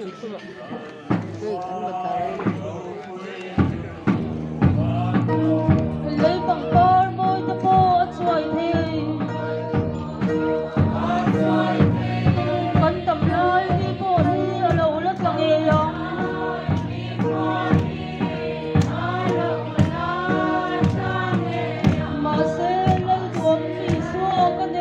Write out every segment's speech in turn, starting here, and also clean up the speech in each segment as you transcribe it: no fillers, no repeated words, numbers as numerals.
lấy bằng con môi cho cô chuối thì con tầm lời đi cô đi ở lâu lớp bằng nghề lòng mà sẽ lấy thuốc đi xua con đi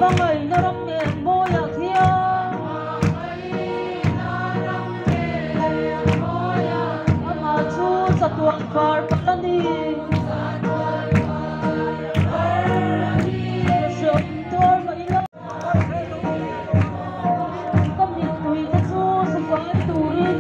bangay narang mo ya kia ama chu sa tuang far patani sum tor ma ila kami tui ta chu sa kwai turin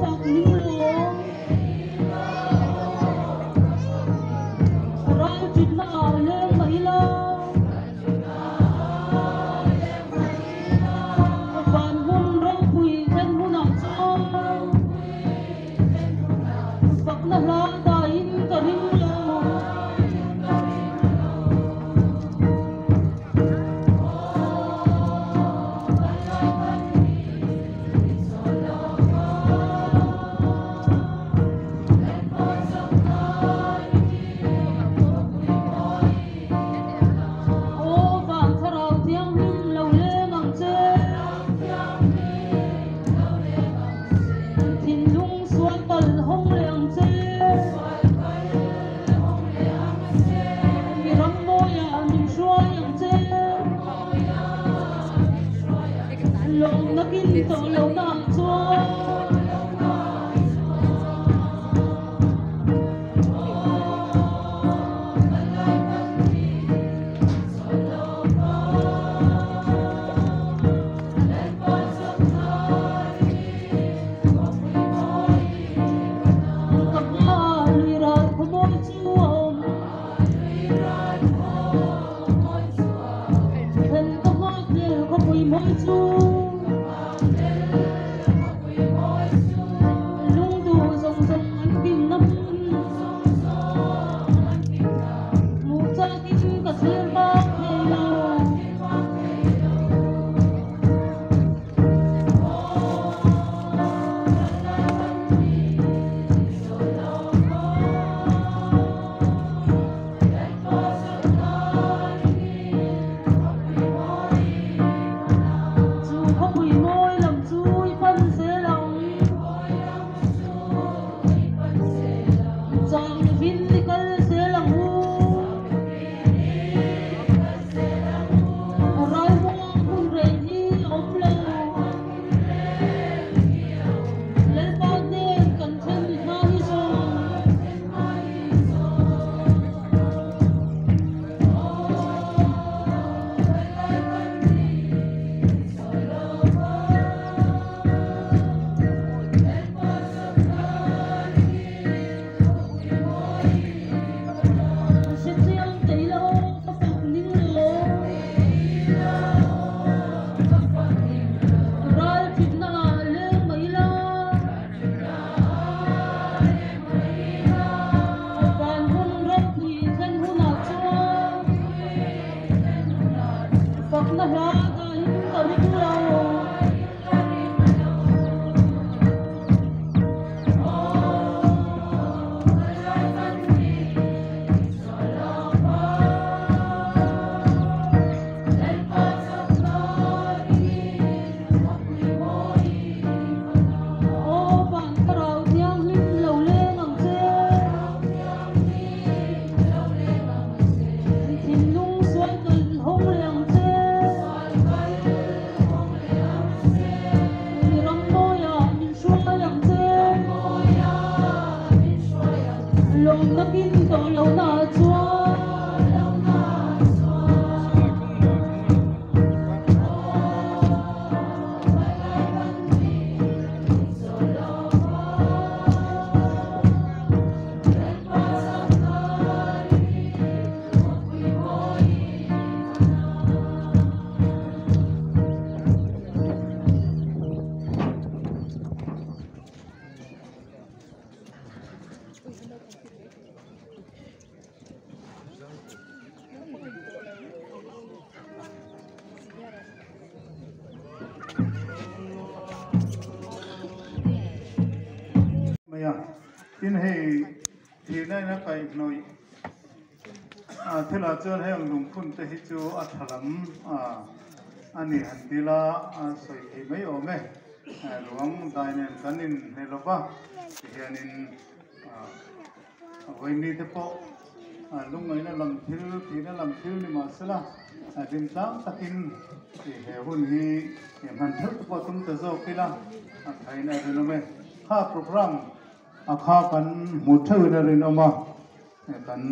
phật ninh lo rai chít na lên mấy la van hun rong pui thân hun ang cho phật na la ta in ta ninh lo tin hay thì nay nó phải nói thế là cho hay ông đồng phun tới hết chú athalam anh ấy hành đi là soi thì mấy ôm ấy luang đại nên cái nên hay là ba thì anh nên vậy nên thế po lúc ấy nó làm thiếu thì nó làm thiếu nhưng mà sẽ là đến sáng takin thì hệ hôn hi mình thức po tum tới rồi kia là thấy này rồi nó ha program akha kan muthu na rin ama kan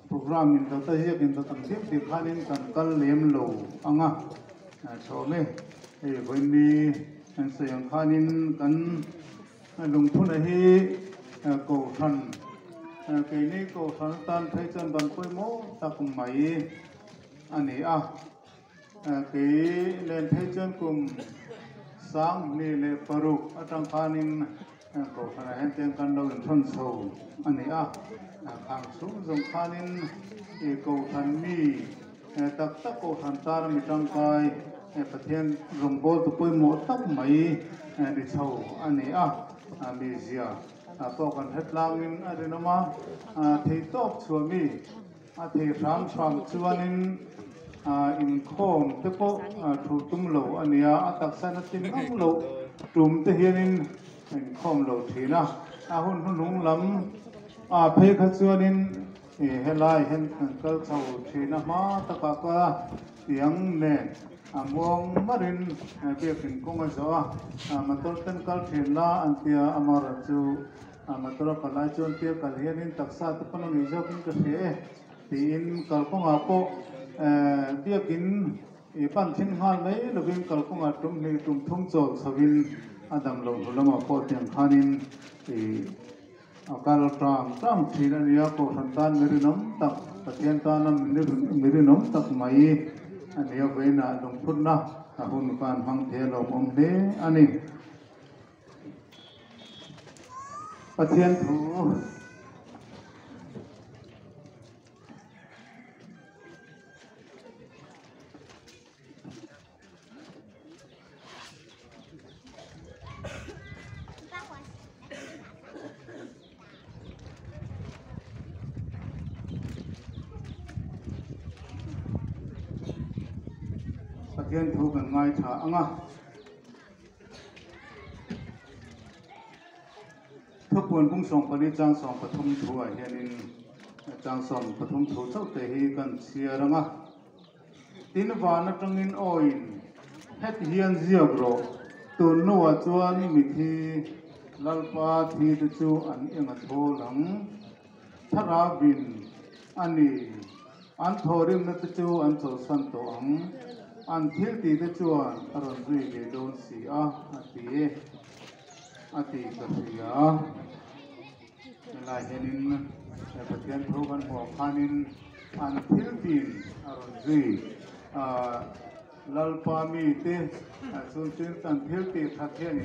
program in ta hi kin ta tam sip ti khanin kan kal lem lo anga chome e boini an sayang khanin kan lùng phun hi cổ thần cái này cổ thần tan thấy chân bằng quay mố ta cùng máy anh ấy cái lên thấy chân cùng sáng ni le paru ở trong khanin cổ thần hiện tiền căn đầu thân sầu anh ấy hàng xuống dùng khanin cổ thần mi tất tất cổ thần ta mi trong coi phát hiện dùng bố tụi tôi một tóc mấy đi sầu anh ấy mi zia tôi còn hết lang in ở đây nó mà thì tốt xua mi thì sáng sáng xua nên in khom thế có thủ tung lẩu anh ấy đặc sản là tin không lẩu trùm thế hiện in khom lẩu thì na hôn hôn hung lắm phê khát xua nên hết lại hết cơ sầu thì na mà tất cả tiếng nè muang marin việc hình công nghệ số mà tôi tên câu chuyện là anh tia amarachu mà tôi phải lại chọn tia cái hiện in đặc sản tôi còn nghĩ cho cái thế thì in câu công nghệ po tia in pan thiên hàn đấy là viên câu công nghệ trung này trung thông số sau viên adam lâu lâu mà po tiếng hàn in thì kalau tram thì là dia po thần tan người nấm tập thiên tan nằm người nấm tập máy anh ấy về là đồng phun na hôn can hăng thế lòng ông thế anh ấy thiên thủ thiên thủ gần ngay thảทุกคนพุ่งส่งไปในจางส่งปฐมถูเห็นจางส่งปฐมถูเจ้าเตหีกันเสียรังตินวานัจังอินโอยเฮ็ดเฮียนเสียกรอตัวนัวจวนมิธีลัลปาทีตจูอันเอ็งโทหลังทราบินอันนี้อันโทริมนัตจูอันโจสันโตอังอันเที่ยวตีตจูอันอรอนรีเดโดนสีอาทิตย์กับเสียหลายเห็นประเทศทุกันหัวพันินอันฟิลิปปินส์อารมณ์ดีลัลปามีเตส่วนที่อันฟิลิปปินส์ทักเห็น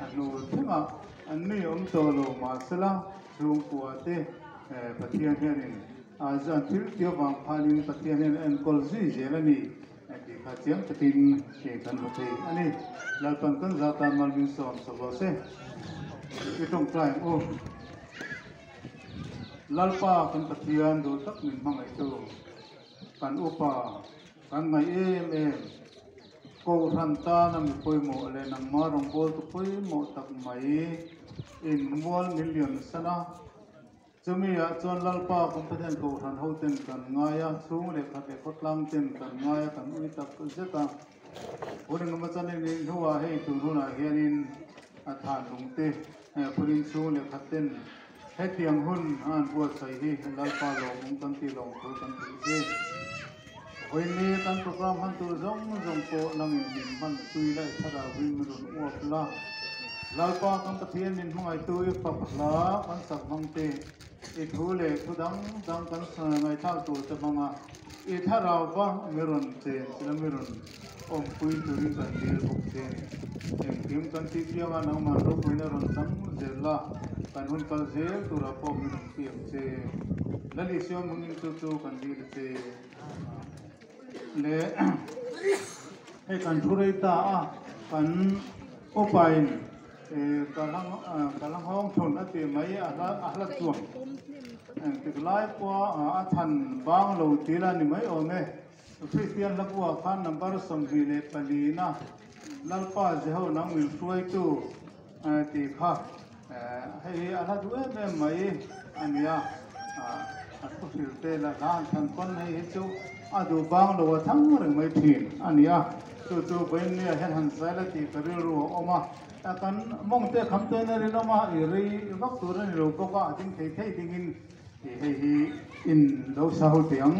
อันนู้นถึงอันนี้อมโตโลมาสละช่วงกัวเตประเทศเห็นอันฟิลิปปินส์บางพันินประเทศเห็นอันกอลซีเจลนีที่ข้าเจียงจะเป็นเกี่ยวกันหมดเลยอันนี้ลัลปันกันจะตามมาลินสอนสบายเสไม่ต้องใจโอ้ลัลปากันปะเทียนดูตักหนึ่งมังไอตัวกันอุปากันไงโกทันตานำไปหมดเลยนำมารองโบลไปหมดตักไม่อินมอลมิลลิอนสนะจะมีจวนลัลปากันปะเทียนโกทันเขาเต้นกันง่ายสูงเลยขัดเลยขัดลำเต้นกันง่ายกันอุยตักเจ้ากันวันนี้มาจันนี่หัวให้ตุนหัวเฮียนินฐานลงเตะพลินสูงเลยขัดเต้นให้เตียงหุ่นบัวใส่ที่ลัลปาลงกันตีลงคุยกันตีเจ้วันนี้การโปรแกรมฮันตัวจงโปนังอินดินมันตุยได้สระวิมรุนอวบละลัลปากันปะเทียนนินหัวตุยปักละกันสักมังเตะอีกหูเล็กทุดังกันไงท่าตัวจะมังอีท่าเราปะมิรุนเจนและมิรุนอมปุยตุริกันเดียร์บุกเจนทีมกันที่เพียงนั้นมารูปวินารันสังเจล่ากันหุ่นกันเจลตุระปอมิรุนเพียงเจและลิเซียมุนินตุกันดีเจเล่ให้กันทุเรตากันอุปายกันลังห้องชนอติไม่อาลัดจวงติดไล่กว่าทันบางเราตีละนี่ไม่โอเมคริสเตียนลักว่าขันนับารสมบีเลปลีนะลัลปาเจ้านังวิลช่วยตู้ตีข้าให้อาลัดเวเมไม่อันนี้อัตุฟิลเตละล้านทั้งคนให้จูดูบางเราทั้งเรื่องไม่ทิ้งอันนี้จู่ๆเป็นเนี่ยเห็นหันใจละตีกระเรื่องออกมาแต่กันมองเตะคำเตือนนี่เรามาอีรีวักตัวนี่เราก็ว่าจริงเท่ๆจริงให้อินเราสาวเตียง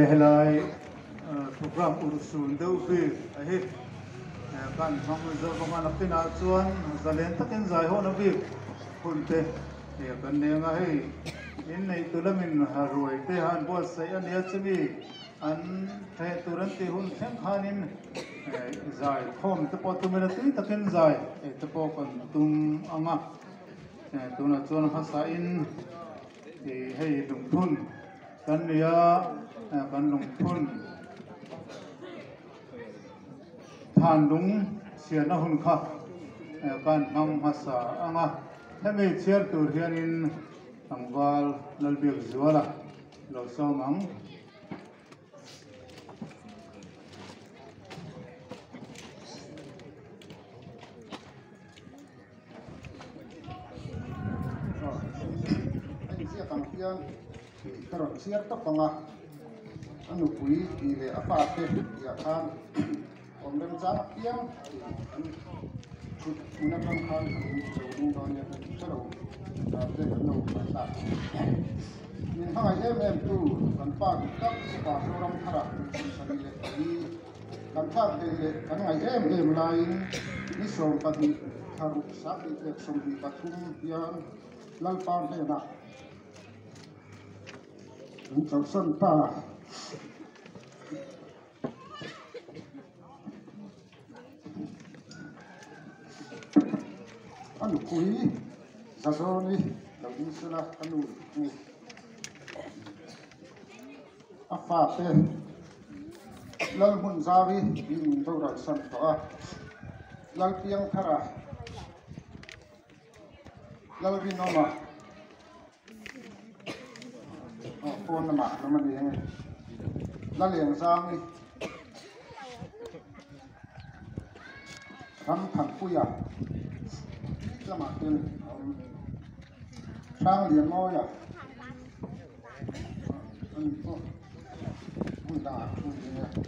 lehlai program ursun deuh bi a hi kan thong zo banga napina chuan zalen takin zai ho na bi hunte he kan ne nga hei in nei tulamin haruai te han bo sai ania chimi an the turanti hun theng khanin zai khom te po tumena tui takin zai te po kan tum anga tuna chuan hasa in hei lung thun kan nia kan lung thun than lung sian na hun kha kan mang hasa anga hemi chiar tur hianin angwal lalbiak zuala lo somang yang terus siap tak pengah anu kui ile apa teh ya kan om dan sangat yang gunakan hal ini dunia terus tapi anu masa min hangai tu kan pak tak pak orang harap sekali lagi kan tak ele kan ngai lain ni som pati harus sakit som di patung yang lalpan enak trong sân ta anu kui zazoni lagu sila anu ni afate lal mun zawi bin dora san toa lal piang thara lal binoma phone mà nó mà đi nó liền sang đi thằng pui à cái mà tên sang liền ngôi à mùi đà mùi gì nè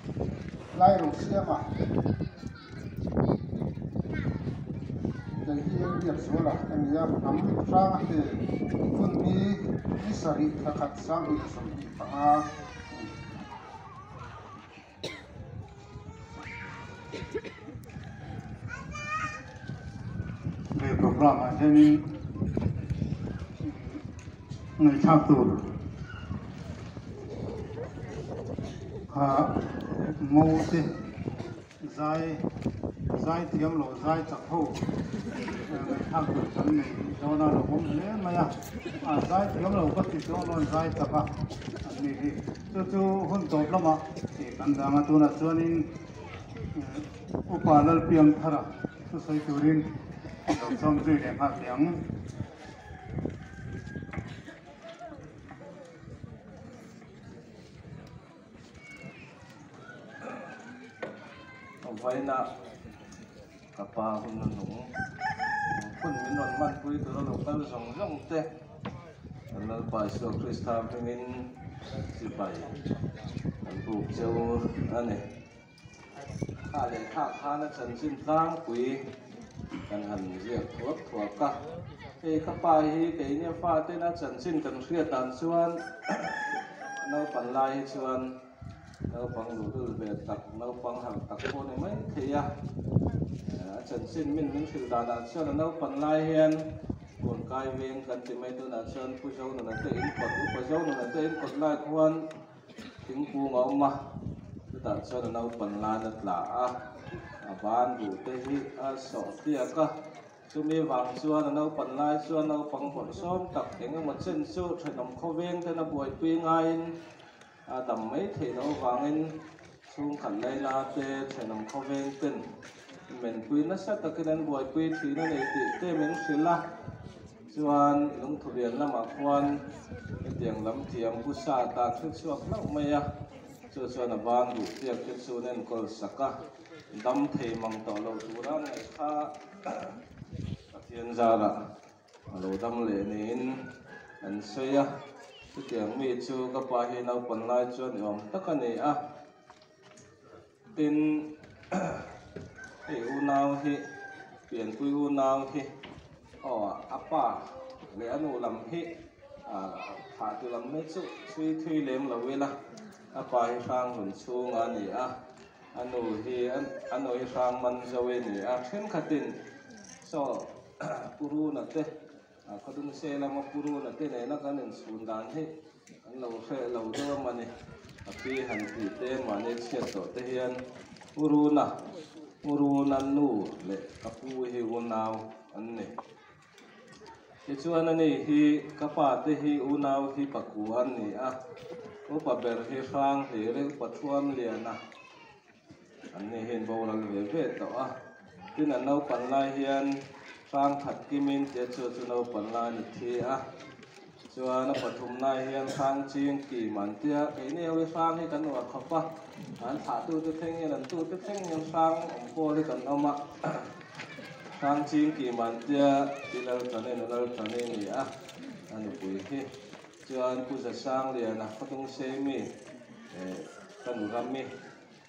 lai đồ xe mà đây hier việc số là anh em nắm sang thì quân đi đi sari là khát sang đi sông đi à về program anh em người tham tu mâu thì zai tiêm lộ zai chặt hậu người tham tu chân này cho nó là không lẽ mà zai tiêm lộ có thể cho nó zai chặt à này thì cho hôn tốt lắm à thì cần rằng tu là cho nên upalal piang thara tu sai turin dom som zui để hạt tiếng vậy là cặp ba hôm nay nung phun mình non man pui từ lâu tới rong rong te là bài số Krista mình chỉ bài anh buộc châu anh này khá để khá nó chân xin tăng pui cần hành việc thuốc cả thì các bài cái này pha tên nó chân xin cần suy tàn xuân nó phần lai xuân nó bằng đủ về tập nó bằng hàng tập cô này mấy thì trần xin mình sự đà đà sơn nó phần lai hiền buồn cai viên cần tìm mấy tôi là sơn phu dâu là tên cột phu dâu là tên cột lai quan tiếng phu ngõ mà tôi đà sơn nó phần lai là ban đủ tây hi sọ tia cả chúng mi vàng xua nó phần lai xua nó bằng bột xôm tập tiếng một chân xua trời nằm khô viên thế nó buổi quy ngay tầm mấy thì nó vàng in xuống khẩn đây là tê trời nằm khô viên tình mình quy nó sát được cái nên buổi quy thì nó để tê mình xí la chuan lúng thủ điện là mà quan cái tiếng lắm tiếng bút sa ta thức suốt lâu mày cho nó ban đủ tiệc cái số nên có saka đâm thì mong tỏ lâu chú ra này kha thiên gia là lâu đâm lệ nên anh xây cái tiếng mi chú các bà hi nào còn lại cho nhóm tất cả này tin thì u nào thì biển quy u nào thì apa lệ anh u làm hi thả từ làm mấy chú suy thuy lem là vậy là apa hi sang hun chung ani a anu hi sang man zawe ni a then khatin so puru na te khadung se lama puru na te ne na kanin sundan he an lo khe lo do mani api han ti te mani che to te hian puru na nu le kapu hi unaw an ne chuan ani hi kapa te hi unaw hi pakuan ni a o pa ber hi sang hi re pathuam liana an ni hin boral ve to a tin an nau pan lai hian sang khat kimin te chu nau pan lai ni thi a chuan a pathum nai hian sang ching ki man tia ei ne we sang hi kan wa khapa an tha tu te theng an tu te theng yang sang om ko ri kan oma sang ching ki man tia tilal tane ni a ani pui hi chuan pu za sang liana khatung se mi kan ram mi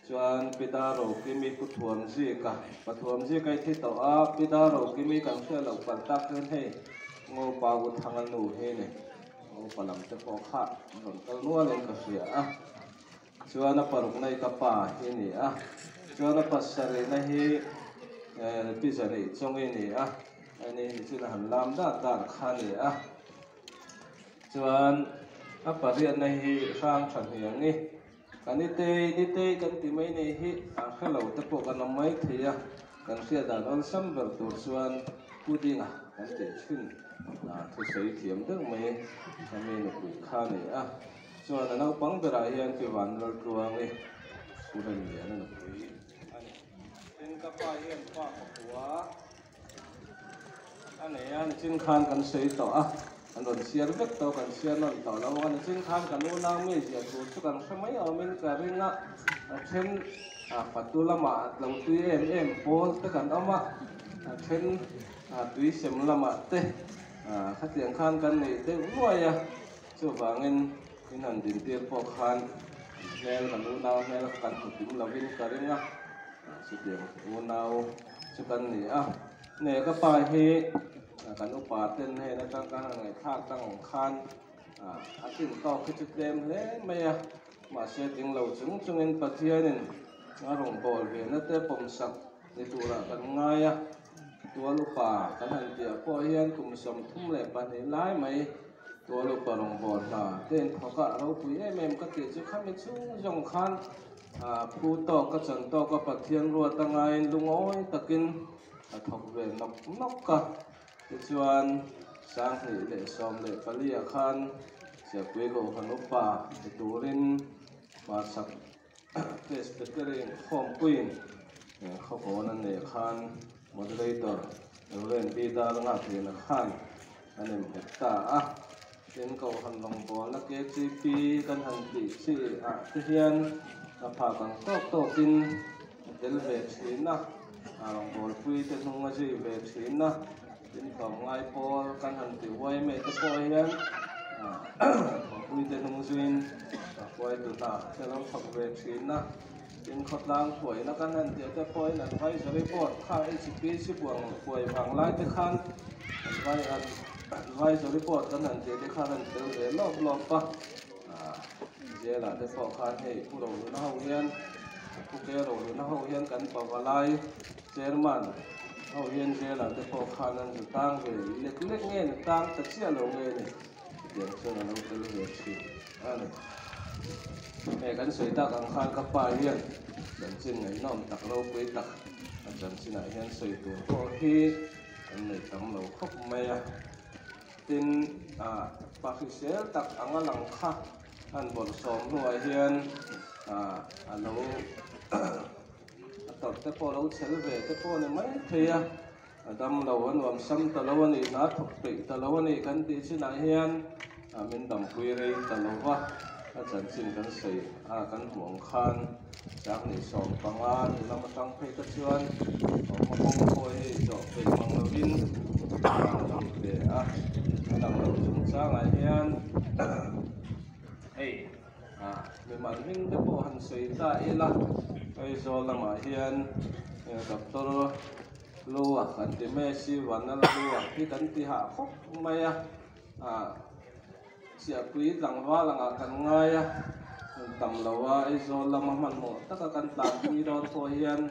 chuan pidaro kimi kuthuam ji ka pathuam ji kai thi to a pidaro kimi kan se lo par tak ren he ngo pa gu thangal nu he ne ngo palam te po kha ron kal nu len ka sia a chuan a paruk nai ka pa hi ni a chuan a pasare na hi pi zari chong ni a ani ni chu han lam da kha ni a chuan a parian na hi sang than hiang ni kan ni te kan ti mai nei hi a khalo te po kan mai thia kan sia dan on sam ber tur chuan pudinga kan te thin thu sei thiam deuh mai kami na pui kha ni a chuan anau pang bera hian ki van lor tuang ni suran ni an na pui ani tin ka pa hian pa khwa ani an chin khan kan sei to a an ron siar vek to kan siar non to lo kan chin khan kan u na me sia tu chu kan samai a min ka ringa a then patulama lo tu em pol te kan ama a then tui sem lama te khatiang khan kan nei te uaya chu wangin in han din tir po khan mel kan u na mel kan ku tim lovin ka ringa chu tiang u nau chu kan ni a ne ka pa hi kan upa ten he na tang ka ngai thak tang ong khan atin to khi chu tlem le maya ma se ting lo chung in pathianin ngarong bol ve na te pom sak ni tura kan ngaya tua lupa kan han tia po hian kum som thum le pa ni lai mai tua lupa rong bol na ten thoka ro pui em ka ti chu khami chung jong khan pu to ka chan to ka pathian ro tangai lungoi takin thok ve nok ka chuan sang hi le som le palia khan sia pui go hanupa turin ma sak test bettering khom puin khokon an ne khan moderator ren bi da nga thina khan anem hekta a ten ko han long bol na ke cp kan han ti si a hian a pha kan tok in del ve thina a long bol pui te hnunga ji ve thina tin kom ngai pol kan han ti wai me te po hian pui te hnung zuin wai tu na te lo thok ve thina tin khot lang phoi na kan han ti te poi na vai zo report kha hp si buang phoi bang lai te khan vai zo report kan han ti te khan han te le lop pa je la te po khan hei pu ro na ho hian pu ke ro na ho hian kan pa walai chairman ho hian je la te po khan an tang ve lek nge na tang ta chia lo nge ni tiang chona lo te lo chi ani kan soi ta kan khan ka pa hian dan chin ngai nom tak lo pui tak dan chin ai hian soi tu ko hi an nei tam lo khop mai a tin pa khi sel tak anga lang kha an bol som nuai hian alo tot te po lo chel ve te po ne mai thia dam lo an wam sam ta lo ani na thok pe ta lo ani kan ti chin ai hian min dam pui rei ta lo wa chan chin kan sei kan huang khan jak ni som panga ni lama tang phei ka chuan ma kong khoi hi jo pe mang lo in be dang lo chung chang ai hian mi man hing te po han sei ta ila ai zo lama hian doctor lua kan ti me si wanal lua hi kan ti ha khop mai sia pui langwa langa kan ngaya tầm lâu ấy do làm ăn một tất cả căn tạm đi đó thôi hiền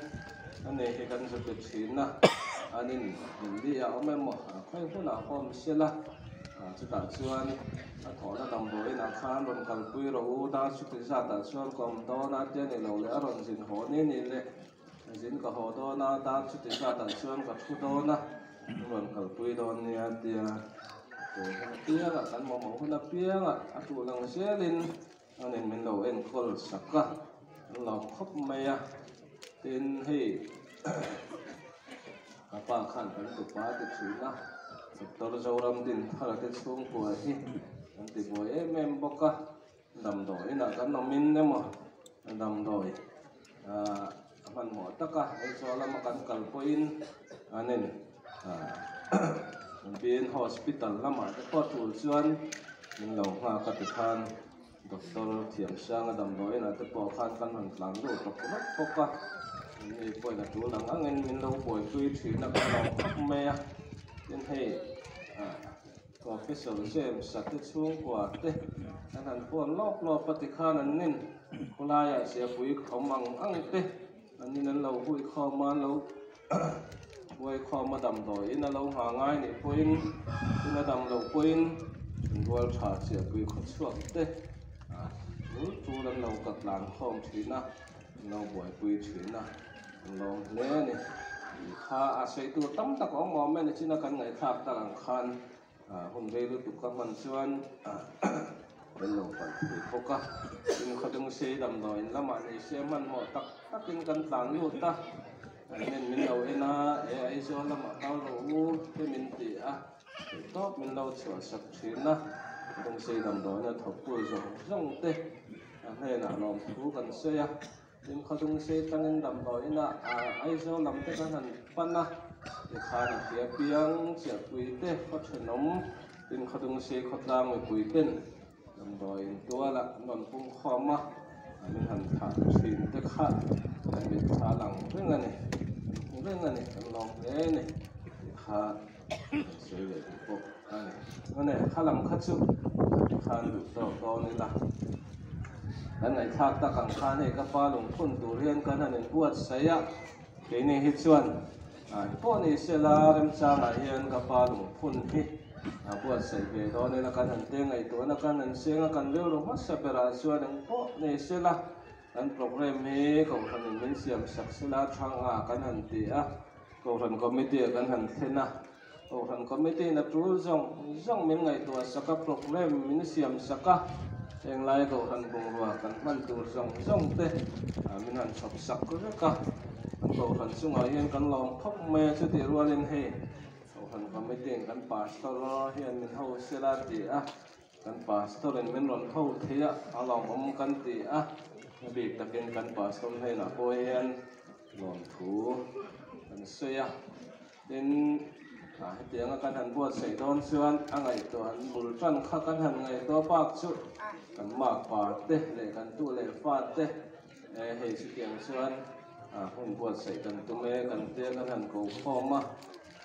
anh này thì căn sự việc chín na anh nên mình đi ở mấy một khoai khu nào không xí la chỉ đặt chuan thọ là tầm đối là khan rồi cần quy rồi ta chụp cái ra đặt chuan còn đó na tiền này lâu lẽ rồi dính hồ này này lệ dính cả hồ đó na ta chụp cái ra đặt chuan cả khu đó na rồi cần quy đó nha tiền rồi tiền là căn mỏ mỏ là tiền à chủ năng xe lên anh nên mình lâu em call sắc cả lâu khóc mày à tiền hay apa khan kan tu pa te chuna doktor zoram din thara te chung ko hi anti boy em boka dam doi na kan nomin ne mo dam doi man mo taka ai sola ma kan kal poin anen bin hospital lama te ko tu chuan min lo nga ka ti khan doktor thiam sang dam doi na te po khan kan han tlang do bokaนี่ป่วยนะจูหลังเงินมันเราป่วยคุยถือนักเราพักเมียเป็นเหตุก็พิสูจน์เชื่อมสัตว์ช่วงกว่าเต้นั่นพวกรอบปฏิฆานั่นนี่คนลายเสียปุ๋ยเขามังอังเต้อันนี้นั้นเราหุยคอมาเราหุยคอมาดำดอยนั่นเราหาง่ายนี่ปุ๋ยที่นั่นดำเราปุ๋ยถึงวัวชาเสียปุ๋ยเขาช่วงเต้รู้จูนั้นเรากัดหลังคอมถือนะเราป่วยปุ๋ยถือนะเราเล่นี่ข้าอาศัยตัวตั้มตะของหมอแม่ในที่นักการเงินทับตะกังคันคนเรียนรู้ตุกมันชวนเป็นโลกันที่พกะจึงเขาต้องเสียดำหน่อยละมันในเสียมันหมดตักกินกันต่างอยู่ตาเน้นมินเราเองนะไอ้ส่วนละมันเรารู้ที่มินตีตอบมินเราเชื่อสักทีนะต้องเสียดำหน่อยนะทบปุ๋ยส่งเตะให้น่ะลองรู้กันเสียยิ่งเขาต้องเสียตั้งเงินดำดอยนะไอ้เจ้าลำเต้กันหันปั้นนะยิ่งขาดเสียเปียงเสียปุ๋ยเต้เขาเฉนมยิ่งเขาต้องเสียเขาตามไปปุ๋ยเป็นดำดอยตัวละนอนพุ่งคอมามันหันขาดสิ่งเต้ขาดแต่เป็นขาหลังเรื่องอะไรลองเล่นนี่ขาเสียเลยพวกนั่นขาหลังขาชุบขาดูต่อนี่ละอันไหนทักตะกังคานให้กับป้าหลงพ้นตัวเรียนกันนั่นปวดเสียเกี่ยนี่ฮิตชวนพวกนี้เสียลาเริ่มจ้างเรียนกับป้าหลงพ้นที่ปวดเสียเกี่ยตอนนี้นักการหันเตียงไอตัวนักการหันเสียงนักการเลี้ยวลงมาเสียไปราชวนพวกนี้เสียละอันโปรแกรมนี้ของท่านมินเสียมศักดิ์สิทธิ์ทางการหันตีของท่านคอมมิตี้การหันเทนะของท่านคอมมิตี้นับรู้จงมินไงตัวสักโปรแกรมมินเสียมสักเองไล่ก็หันบงรัวกันมันตัวส่งเตะมินันชอบสักก็ได้ก็หันสุ่งอาเฮียนกันลองพบเมย์ชุดที่รัวเล่นให้หันก็ไม่เตียงกันป่าสตอร์เฮียนมินเฮาเซลาตีกันป่าสตอร์เล่นมินรอนเฮาเทียลองอมกันตีบีบตะเกียงกันป่าสตอร์ให้หน้าโปเฮียนลองถูกันเสียเป็นเตียงกันหันบวชใส่ตอนส่วนไงตัวหันบุญจันข้ากันหันไงตัวปากชุดกันมากป่าเตะเลยกันตู้เลยฟาดเตะเฮ้ยสิเตียงส่วนหุ่นบวชใส่กันตุ้มเอกันเตียงกันหันกูคอมา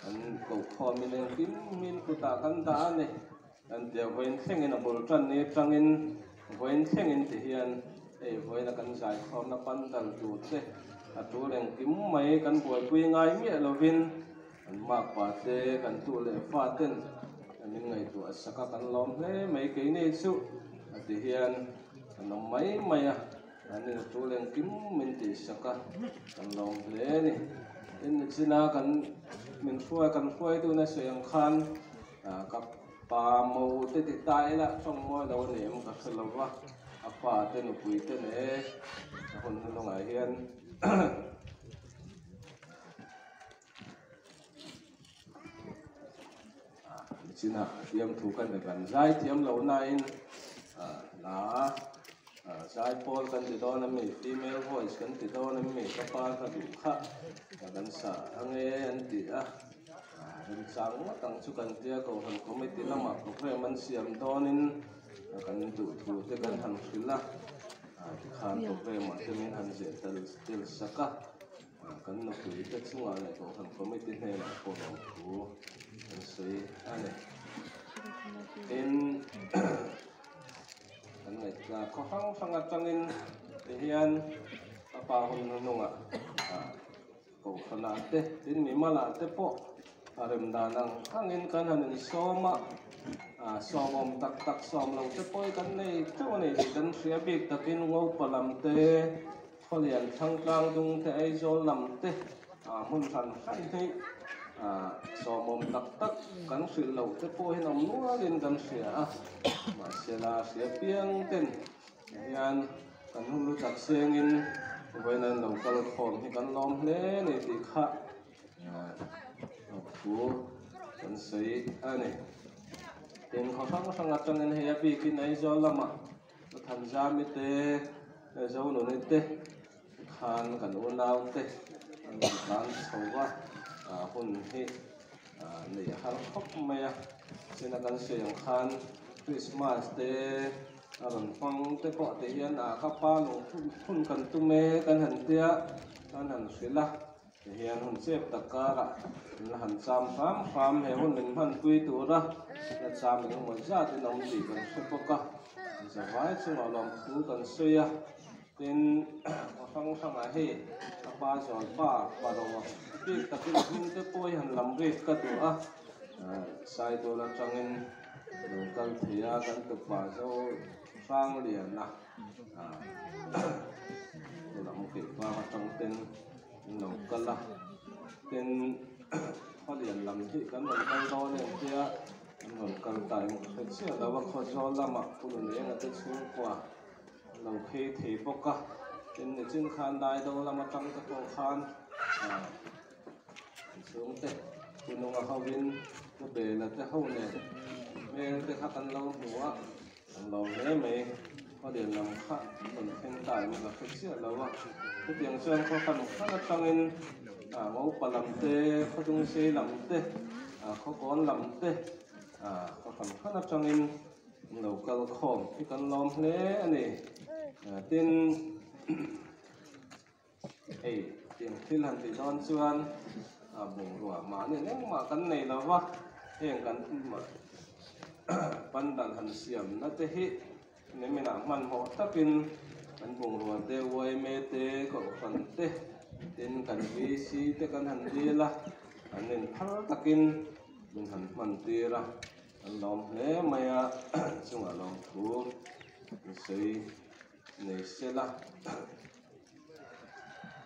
อันกูคอมีเรื่องกินมีกุตากันตาเนี่ยอันเดียวเว้นเท่งอินบุญจันนี่จังอินเว้นเท่งอินที่เฮียนเว้นกันใจคอนับปันดันจูเตะตัวเรื่องกิมไม่กันบวชกุยง่ายเมียเราวินมากกว่าเตกันตัวเลยฟาดเต้นอันนี้ไงตัวสักกันล้อมเลยไม่เกี่ยนี่สุที่เฮียนน้องไม่อันนี้ตัวเลี้ยงกิมมันติสักกันล้อมเลยนี่อันนี้สินากันมันช่วยตัวนั้นเสียงคันกับปาโมติดตายละช่องมวยเราเนี่ยมันก็สลบว่าฟาดเต้นปุยเต้นคนน้องไอเฮียนสินะเตรียมถูกกันในกันใช้เตรียมเหล่านั้นใช้โพลกันติดต่อนั้นมีฟีเมลโพสกันติดต่อนั้นมีกับป้ากับลูกค้ากันสาทั้งอันที่กันสั่งว่าตั้งชุกันเดียวก็หันก็ไม่ติดละหมาดก็เพื่อมันเสียมตอนนี้กันถูกกันหันขึ้นละขานก็เพื่อมันจะมีหันเสียติลสักกันนักคุยจะช่วยอะไรก็หันก็ไม่ติดในหลักโพลถูกสวยอันนี้เป็น kan ngai ko hang atangin ti hian apa hun nunga ko khana te tin mi mala te po arem danang hangin kan hanin soma somom tak som lo te poi kan nei tu nei kan sia bik takin ngau palam te kholian thang tang dung te ai zol lam te mun san hai nei somom tak kan sil lo te poi nom nualin kan sia ma sela sia piang ten hian kan hulu tak sengin When local form, he can long lane if he cut. Poor and say, Annie. In Hosang and here beaking Izolama, but Hanzamite, Zononite, Han can own out it, and the plants over, Hunhi, the Halkmaya, Senagan Sayang Han, Christmas Day. Aron phong te po te hian kapa lo hun kan tu me kan han tia kan han sila te hian hun sep taka la han cham kham he hun nin han pui tu ra la cham ni mo za te nom ti kan se po ka za vai chu lo lom thu kan suya tin phong a he kapa jol pa ro ti takin hin te poi han lam re ka tu sai to la changin kan thia kan tu pa zo sang liền na tôi làm một cái qua trong tên nấu cơm la tên họ liền làm gì cái mình tay đo liền kia mình cần tại một cái chiếc là vật họ cho làm mà phụ nữ là cái xuống qua nấu khi thì bốc cả tên này trên khan đai đâu làm trong cái tổ khan xuống tên phụ nữ là hậu viên cái bề là cái hậu này men cái khác ăn lâu nữa lâu thế mấy có điểm làm khác còn hiện tại mình là cái chuyện lâu cái tiếng sơn khó khăn khá là tăng lên mẫu bà làm tê có tung xe làm tê có con làm tê khó khăn khá là tăng lên lâu cầu khổm cái con lom thế này tên tiếng thiên hàn thì đón xuân bùng rùa mà nếu mà cái này là vắt hiện cái mà ban đàn hành xiêm nó thế hết nếu mình làm man họ takin anh bùng rùa tê quay mê tê có phần tê tên cần vi si tê cần hành đi là anh nên thắng takin mình hành man tê ra anh làm thế mày chung là làm thú xây này sẽ là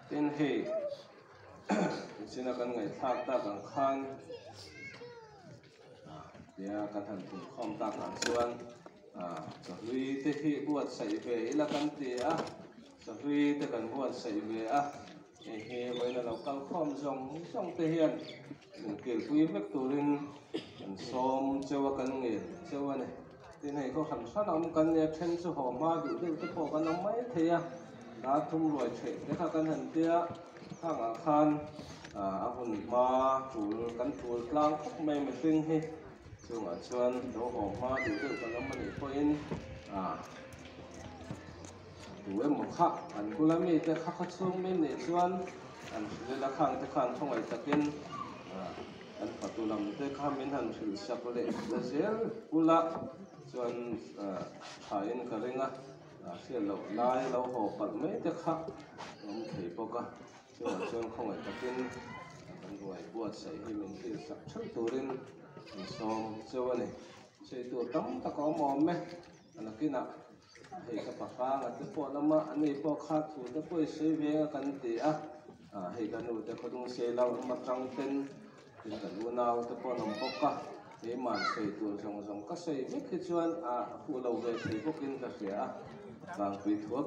tên hệ xin là cần ngày thác ta cần khan dia kan han tu khom ta kan chuan cho hui te hi buat sai ve la kan ti cho hui te kan buat sai ve he mai la local khom jong te hian kil pui vek turin kan som chewa kan nge chewa ne tin hei ko han san am kan ne then chu ho ma du te po kan am mai thea da thum loi the te kha kan han tia hang khan hun ma chu kan chu tlang khop mai me ting hi chung ở chuan đồ hồ hoa đủ được còn lắm mình có in đủ em một khắc anh cũng làm gì để khắc chung mình để chuan anh sẽ là khang không phải tập in anh phải tu làm để khang mình hành sự sắp lệ để dễ ula chuan thải in cái này sẽ lâu lai lâu hồ bận mấy để khắc không thấy bao cả chuan không phải tập in anh gọi buat sai thì mình sẽ sắp chút tu lên som so này xâyตัวตั้มตะกอมอมไหมอันนั้นกินเฮกับปากกาแต่พอละมาอันนี้พอขาดทุนแต่พอเสียเวกันตีเฮกันดูแต่คนต้องเสียเรามาจังเป็นกันดูนาวแต่พอน้ำปกเฮมันใส่ตัวสองก็ใส่ไม่คิดชวนผู้เราเลยใส่พวกกินกาแฟบางปีทวก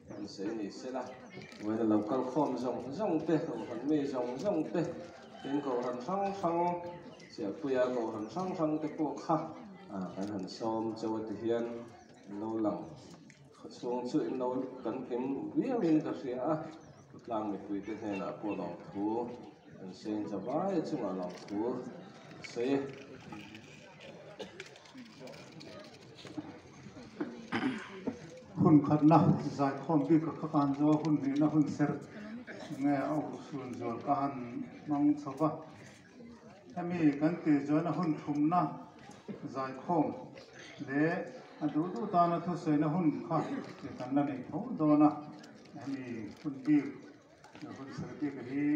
มันใส่นี่เสียละเวลาเราก็ข้อมสองเตะมันไม่สองเตะเป็นก็ทำช่างเสียปุยก็ทำช่างแต่พวกข้าการหันซ้อมเจ้าที่เฮียนเราหลังช่วงช่วยเรากันเข็มวิ่งกระเสียหลังไม่ปุยที่เฮียนพวกเราถูกันเสียงจะว่าจึงว่าเราถูเสียคุณขัดนะใจคอมพิวกับการโจคุณนี่นะคุณเสร็จเงาเอาส่วนโจการมังสบะถ้ามีกันตีโจนะคุณทุ่มนะใจคอมเละ ดูตานะทุเสนหุ่นข้าจะกันนั่นเองเขาโดนนะมีหุ่นบีหุ่นเสด็จก็ที่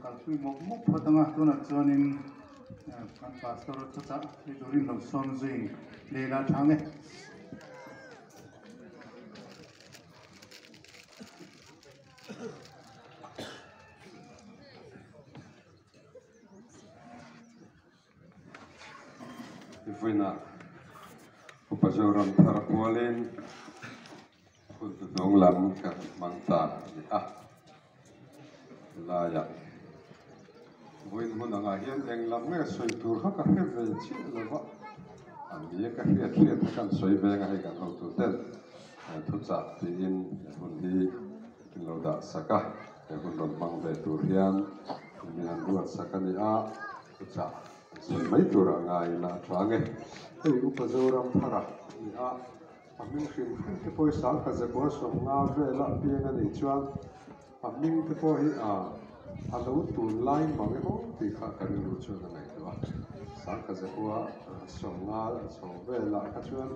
กัลปุยมุกพอตั้งตัวนั้นจวนนินกันพาสตอร์ทุกท่าที่ดูรินเราสมจริงเลี้ยงทางเนี่ย Ivina upajoram tharapualin untuk donglam kan mangta laya buin hunanga hian englam nge soi tur ha ka he ve chi lova ami ka hiat kan soi ve nga he kan ho tu ten thu cha ti in hun hi lo da saka he hun ron mang ve tur hian mi han ruat saka ni a thu cha mấy tuổi là ngày là thoáng nghe thì upazoram thara ni a mình xin cái phôi sáng cái gì có sống ngao về là bia cái này chuan mình cái phôi anh đâu tuôn lại mà cái đó thì khác cái điều chuan này đúng không sáng cái gì có sống ngao sống về là cái chuan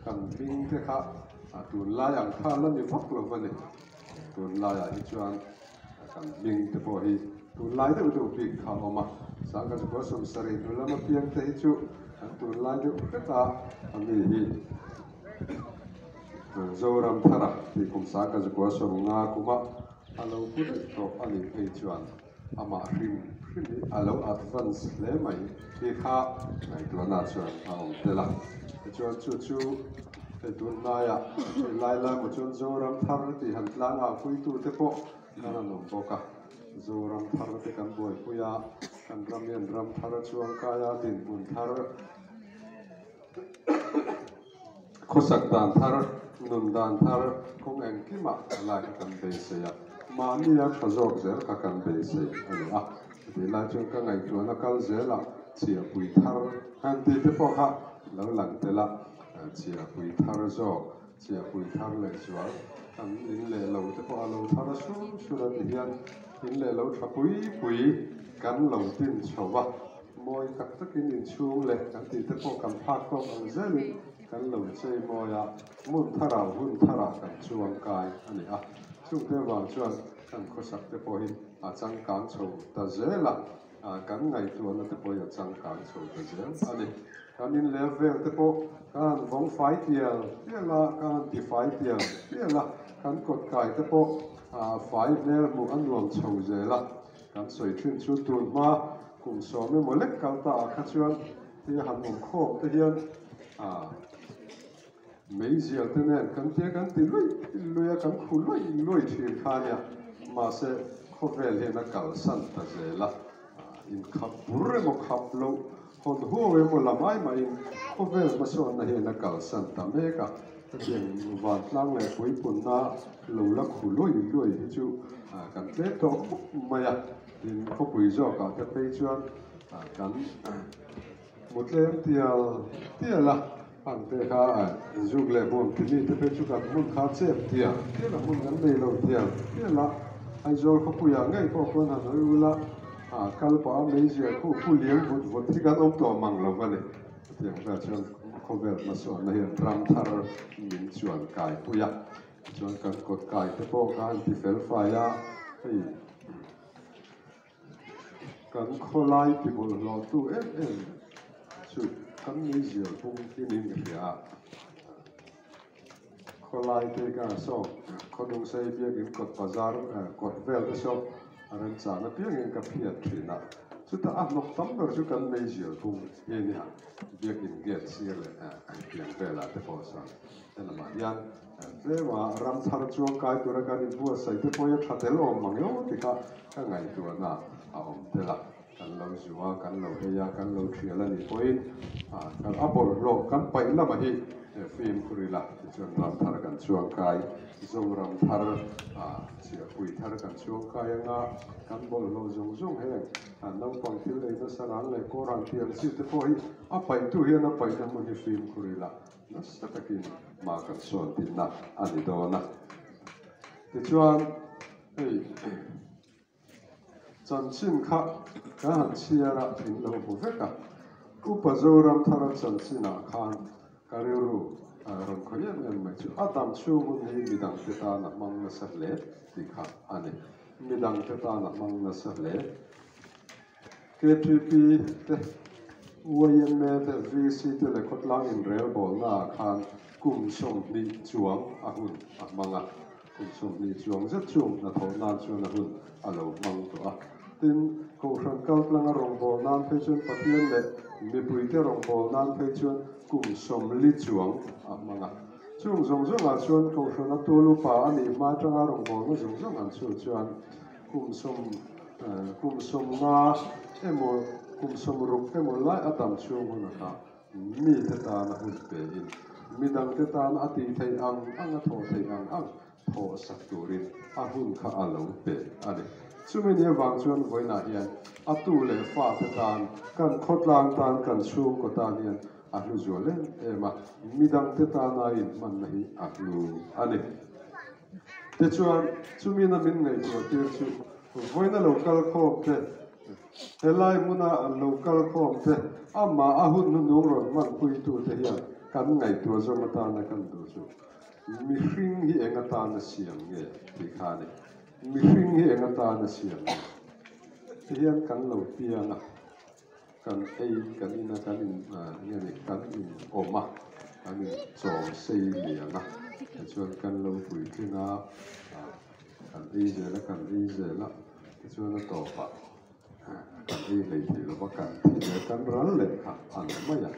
cần mình cái khác tuôn lại anh khác là như vóc là vậy tuôn lại anh chuan cần mình cái phôi tuôn lại thì đâu bị khác mà sáng cái có sum sari nu lama piang te chu tu la ju kata ami hi zoram thara ti kum sa ka ko sum nga kuma alo pu to ani phei chuan ama rim alo advance le mai ti kha ngai tu na chuan au te la chuan chu te tu na ya lai la mo chuan zoram thara ti han tla nga pui tu te po na nom boka zoram thara te kan boi puya kan ramian ram thara chuang kaya din bun thar khosak dan thar nun dan thar khong eng kima lai kan be se ya ma ni ya khazok zer ka kan be se ani a ti la chung ka ngai tu na kal zela chia pui thar han ti te po ha lo lang te la chia pui thar zo chia pui thar le chuwa kan in le lo te po lo thar su ra ni hian in le lo tha pui kan lo tin chawa moi kak takin in chung le kan ti te po kan phak ko ang zel kan lo chei moya mun thara hun thara kan chuang kai ani a chung te wang chuan kan khosak te po hi a chang kang chho ta zela kan ngai tu na te po ya chang kang chho ta zel ani kan in level te po kan vong fai tial la kan ti fai tial la kan kot kai te po fai vel mu an lom chho zela kan soi thin chu tur ma kum so me molek kal ta kha chuan ti han mum kho te hian mei zia te nen kan ti lui kan khu lui thin kha nya ma se kho vel he na kal san ta zela in khap burre mo khap lo hon ho we mo lamai ma in kho vel ma so na he na kal san ta me ka tiang van tlang le pui pun na lo la khu lui chu kan te to maya in ko pui zo ka te pe chuan kan một lem tia la ang te kha zug le bom ti ni te pe chu ka mun kha chep tia la mun kan nei lo tia la ai zo ko pu ya ngai ko na no la kal pa me je ko pu liang vot ti kan om to mang lo va le tiang ka chuan ko vel ma so na hian ram thar min chuan kai pu ya chuan kan kot kai te po kan ti fel fa ya hei kan kholai ti bol lo tu chu kan ni zia pung ti nin ya kholai te ka so khodung sei bia in kot bazar kot vel so ran cha na piang in ka phiat thina chu ta a nok tam ber chu kan nei zia pung ye ni ha bia in get sir le piang vela te po sa ena ma yan ve wa ram thar chuang kai tu ra kan bu sai te po ya thatel om mang yo ti ka ngai tu na om te la kan lo zuwa kan lo heya kan lo thiala ni point kan apol lo kan pai la ma hi film kurila chuan ram thar kan chuang kai zo ram thar chia pui thar kan chuang kai nga kan bol lo zong he nang pang thil le na sarang le ko ran tiang si te po hi a pai tu hi na pai na mo hi film kurila na satakin ma kan son tin na ani do na ti chuan ei chan chin kha ka han chia ra thin lo bu veka upazoram thara chan china khan kan ariru ron khoyan em mai chu atam chu mun hi midang te ta na mang na sa le ti kha ani midang te ta na mang na sa le KTP te UIME te VC te le khotlang in rel bol na khan kum som ni chuang ahun amanga kum som ni chuang zat chung na tho nan chu na hun alo mang to a tin ko ran kal planga rong bol nan pe chun patien le mi pui te rong bol nan pe chun kum som li chuang amanga chung zong zong a chuan ko ran a tu lu pa ani ma tanga rong bol na zong zong an chu chuan kum som nga emo kum som ruk emo lai atam chu hun ka mi te ta na hun pe in midang te tan ati thei ang a tho thei ang tho sak turin a hun kha alo pe ani chumeni awang chuan voina hian atu le fa te tan kan khotlang tan kan chhung ko tan hian a hlu zole ema midang te tan a in man nahi a hlu ani te chuan chumina min nei chu tir chu voina local khom te helai muna local khom te ama a hun nu nung ron man pui tu te hian kan ngai tu zo mata na kan du chu mi hring hi enga ta na siam nge ti khani mi hring hi enga ta na siam hian kan lo pianga kan ei kan ina kan in nge ni kan in oma kan in chom sei lianga chuan kan lo pui thina kan ei je la kan ei je la chuan na to pa kan ei lei thi lo kan thi kan ran le kha an ma ya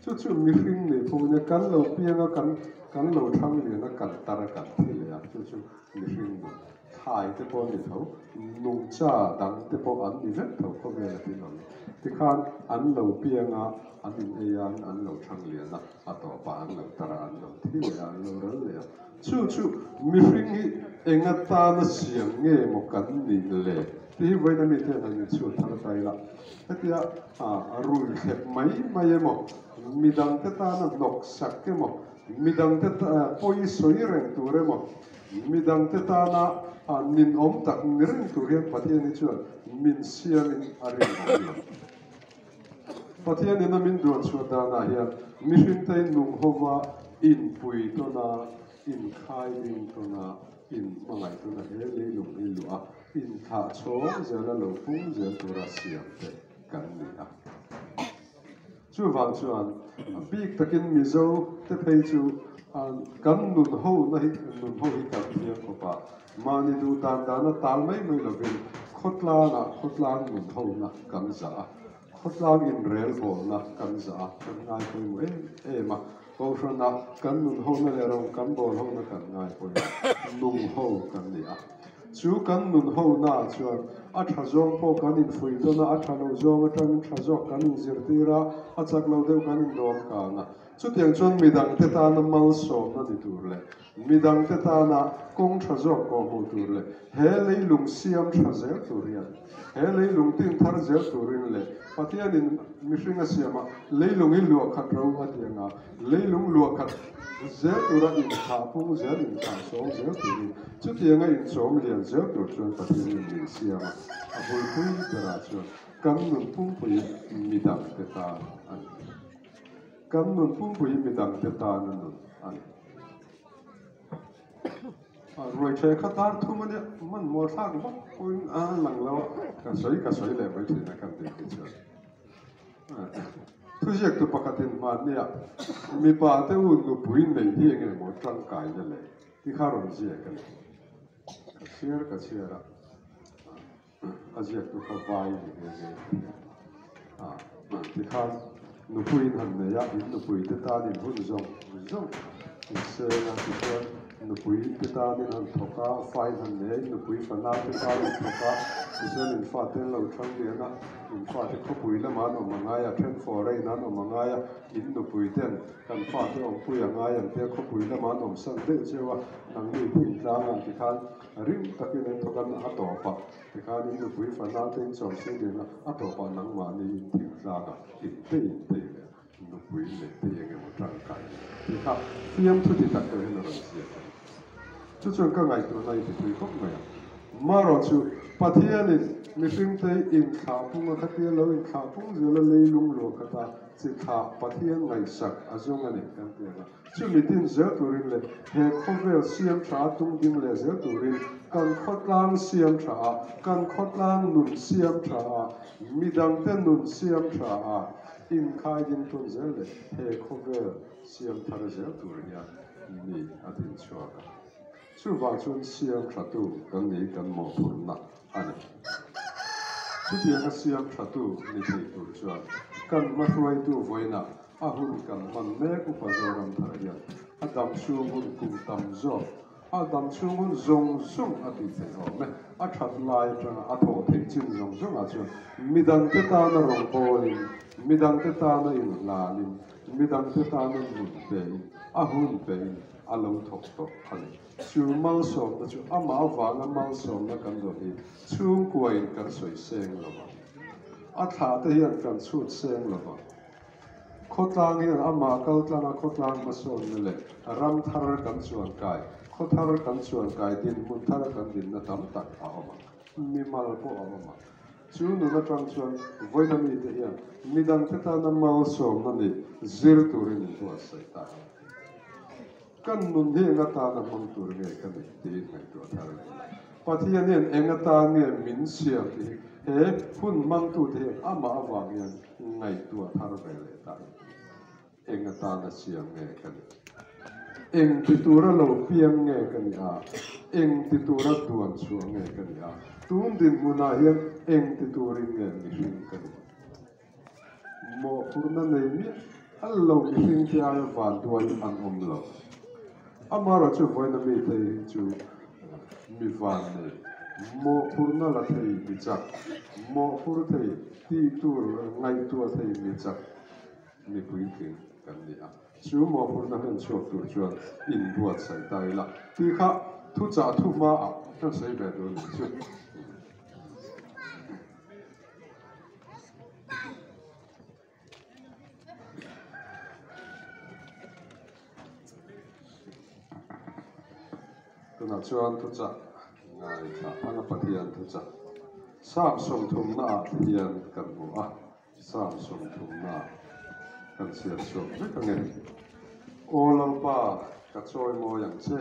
chu mi hring nei phone kan lo pianga kan lo thang le na kan tar kan thi le ya chu mi hring no thai te pon ni tho nung cha dang te po an ni vet tho ko me ti no ti khan an lo pianga an in an lo thang le na a to pa an lo tar an lo thi le an lo ral le chu mi hring hi enga ta na siam nge mo kan ni le ti vai na mi te an chu thar tai la atia rul khep mai mo midang te ta na nok sak ke mo midang te ta poi soi reng tu re mo midang te ta na nin om tak ni reng tu rian pathian ni chuan min siam in ari pathian in min duan chu da na hian mi hrin te nung hova in pui to na in khai in to na in mangai to na he le lung ni lu a in tha chong zela lo pung zel tu ra siam te kan ni a chu wang chuan big takin mizo te phei chu kan nun ho na hi kan thiam ko pa mani du dan na tal mai lovin khotlang nun ho na kan za khotlang in rel bol na kan za kan ngai ko mo ma ko na kan nun ho na le rong kan bol ho na kan ngai ko nung ho kan ni a chu kan nun ho na chuan a tha zong po kan in fui to na a tha lo zong a tang tha zok kan in zir tira a chak lo deu kan in dom ka na chu tiang chuan midang te ta na mal som na ni tur le midang te ta na kong tha zok ko mu tur le he leilung siam tha zel turian he leilung tin thar zel turin le patian in mihringa siama leilung in luak khat ro ma tianga leilung luak khat zel tura in tha pung zel in tha som zel turin chu tianga in som lian zel tur chuan patian in siama a hoi pui tera chuan kan nun pung pui midang te ta an kan nun pung pui midang te ta nun an rồi chơi khát tát thu mình mua thang bóc quên lằng lâu cả sấy lẻ với thì là cần tiền cái chuyện thu diệt tụ bạc tiền mà nè mi bà tê u nụ bùi này hi nghe một trăng cài như lệ thì khá rồi gì cái này cả chia ra diệt tụ khá vai thì khá nụ bùi hẳn này ya nụ bùi tê ta đi hôn rong xe là thì thôi nụ bùi tê ta đi hẳn thoka phai hẳn này nụ bùi phần nào tê ta đi thoka thì xe mình phát tên lâu trăng điện á mình phát tên có bùi là mà nó mà ngay à trên phò đây nó mà ngay à in nụ bùi tên cần phát tên ông bùi à ngay à tên có bùi là mà nó sân tê chứ à năng đi bùi ra ngang thì khăn rim ta kia nên thoka nó át đỏ pa thì khăn in nụ bùi phần nào tên chọn xe điện á át đỏ pa năng mà đi in ra ngang in tê nụ bùi này tê nghe một trăng cái thì khăn phim thu thì đặt tới nó rồi chú chọn các ngày tụi này thì tùy không mày mà rồi chú bắt hiện mình phim thấy in khảo phung ở các kia lâu in khảo phung giờ là lấy lung lúa cái ta จิตหาปะเทียนไงสักอาจงอันนี้กันเตียงชื่อมิตินเจ้าตัวรินเลยเฮคเวลเสียมชาตุงดิ้งเลยเจ้าตัวรินกันขดล้างเสียมชากันขดล้างนุนเสียมชามีดังเต้นนุนเสียมชาอินคายดินตุนเจ้าเลยเฮคเวลเสียมทาร์เจ้าตัวรินนี่อดินชัวกันชื่อว่าชนเสียมชาตุกันนี้กันหมอพูนนักอันนี้ชุดยังเสียมชาตุนี่ที่ตัวชัวกันมาช่วยตัวไว้นะอาหุ่นกันมันแม่กุปจารัมทารยันอาดัมชูหุ่นกุมตัมโจอาดัมชูหุ่นจงซุ่งอาทิตย์เดียวแม่อาชัดลายจังอาโถเทจินจงซุ่งอาจจะมิดังเตตานะรองโพลินมิดังเตตานะอินลาลินมิดังเตตานะหุ่นเปย์อาหุ่นเปย์อาลงทกตกขันชูมัลสมนะชูอามาอวางมัลสมนะกันโดยชูงกวยกันสวยเซงละบ้าอาถาเทียนกันสุดเซงละบ้าโคตรางเฮียนอามาเกลตางโคตรางมาส่วนนี่แหละรำทาร์กันส่วนกายโคตรกันส่วนกายดินมุนทาร์กันดินนะทำตัดเอามามีมาลก็เอามาชูนุนจังส่วนไว้นามีเทียนมีดังที่ตานามาส่วนนั่นนี่ซิร์ตูรินตัวใส่ตากันนุนเฮียนตานามังตูรินกันตีนในตัวทาร์ปัทยานี่เองตาเนี่ยมินเสียที่เฮ้หุ่นมังตูเทียอามาอวางยันในตัวทาร์เวเลตาเองตานาเสียงเงกันเองติตัวเราเพียงเงกันยาเองติตัวเราดวนสวงเงกันยาตุนดินมุนาเฮียนเองติตัวริงเงมิริงกันโมพูนันเนมีอัลลอฮ์มิริงที่อายวานตัวอันอมลอามาราจูไว้นามีเตยจูมีวานเนโมพูนันละเตยมิจักโมพูเตยที่ตัวไงตัวเตยมิจักมีผู้หญิงกันนี่อ่ะชูหมอพูดนั่นชอบตัวชวนอินบัวใส่ใจละที่ข้าทุจ่าทุมาอ่ะต้องใส่แบบนี้ชุดตัวนั้นชวนทุจ่าง่ายค่ะพังปฏิยันทุจ่าสามสมทุมนาเทียนกันบัวสามสมทุมนากันเสียชมไม่กันเองโอลังป้ากัดซอยโมอย่างเช่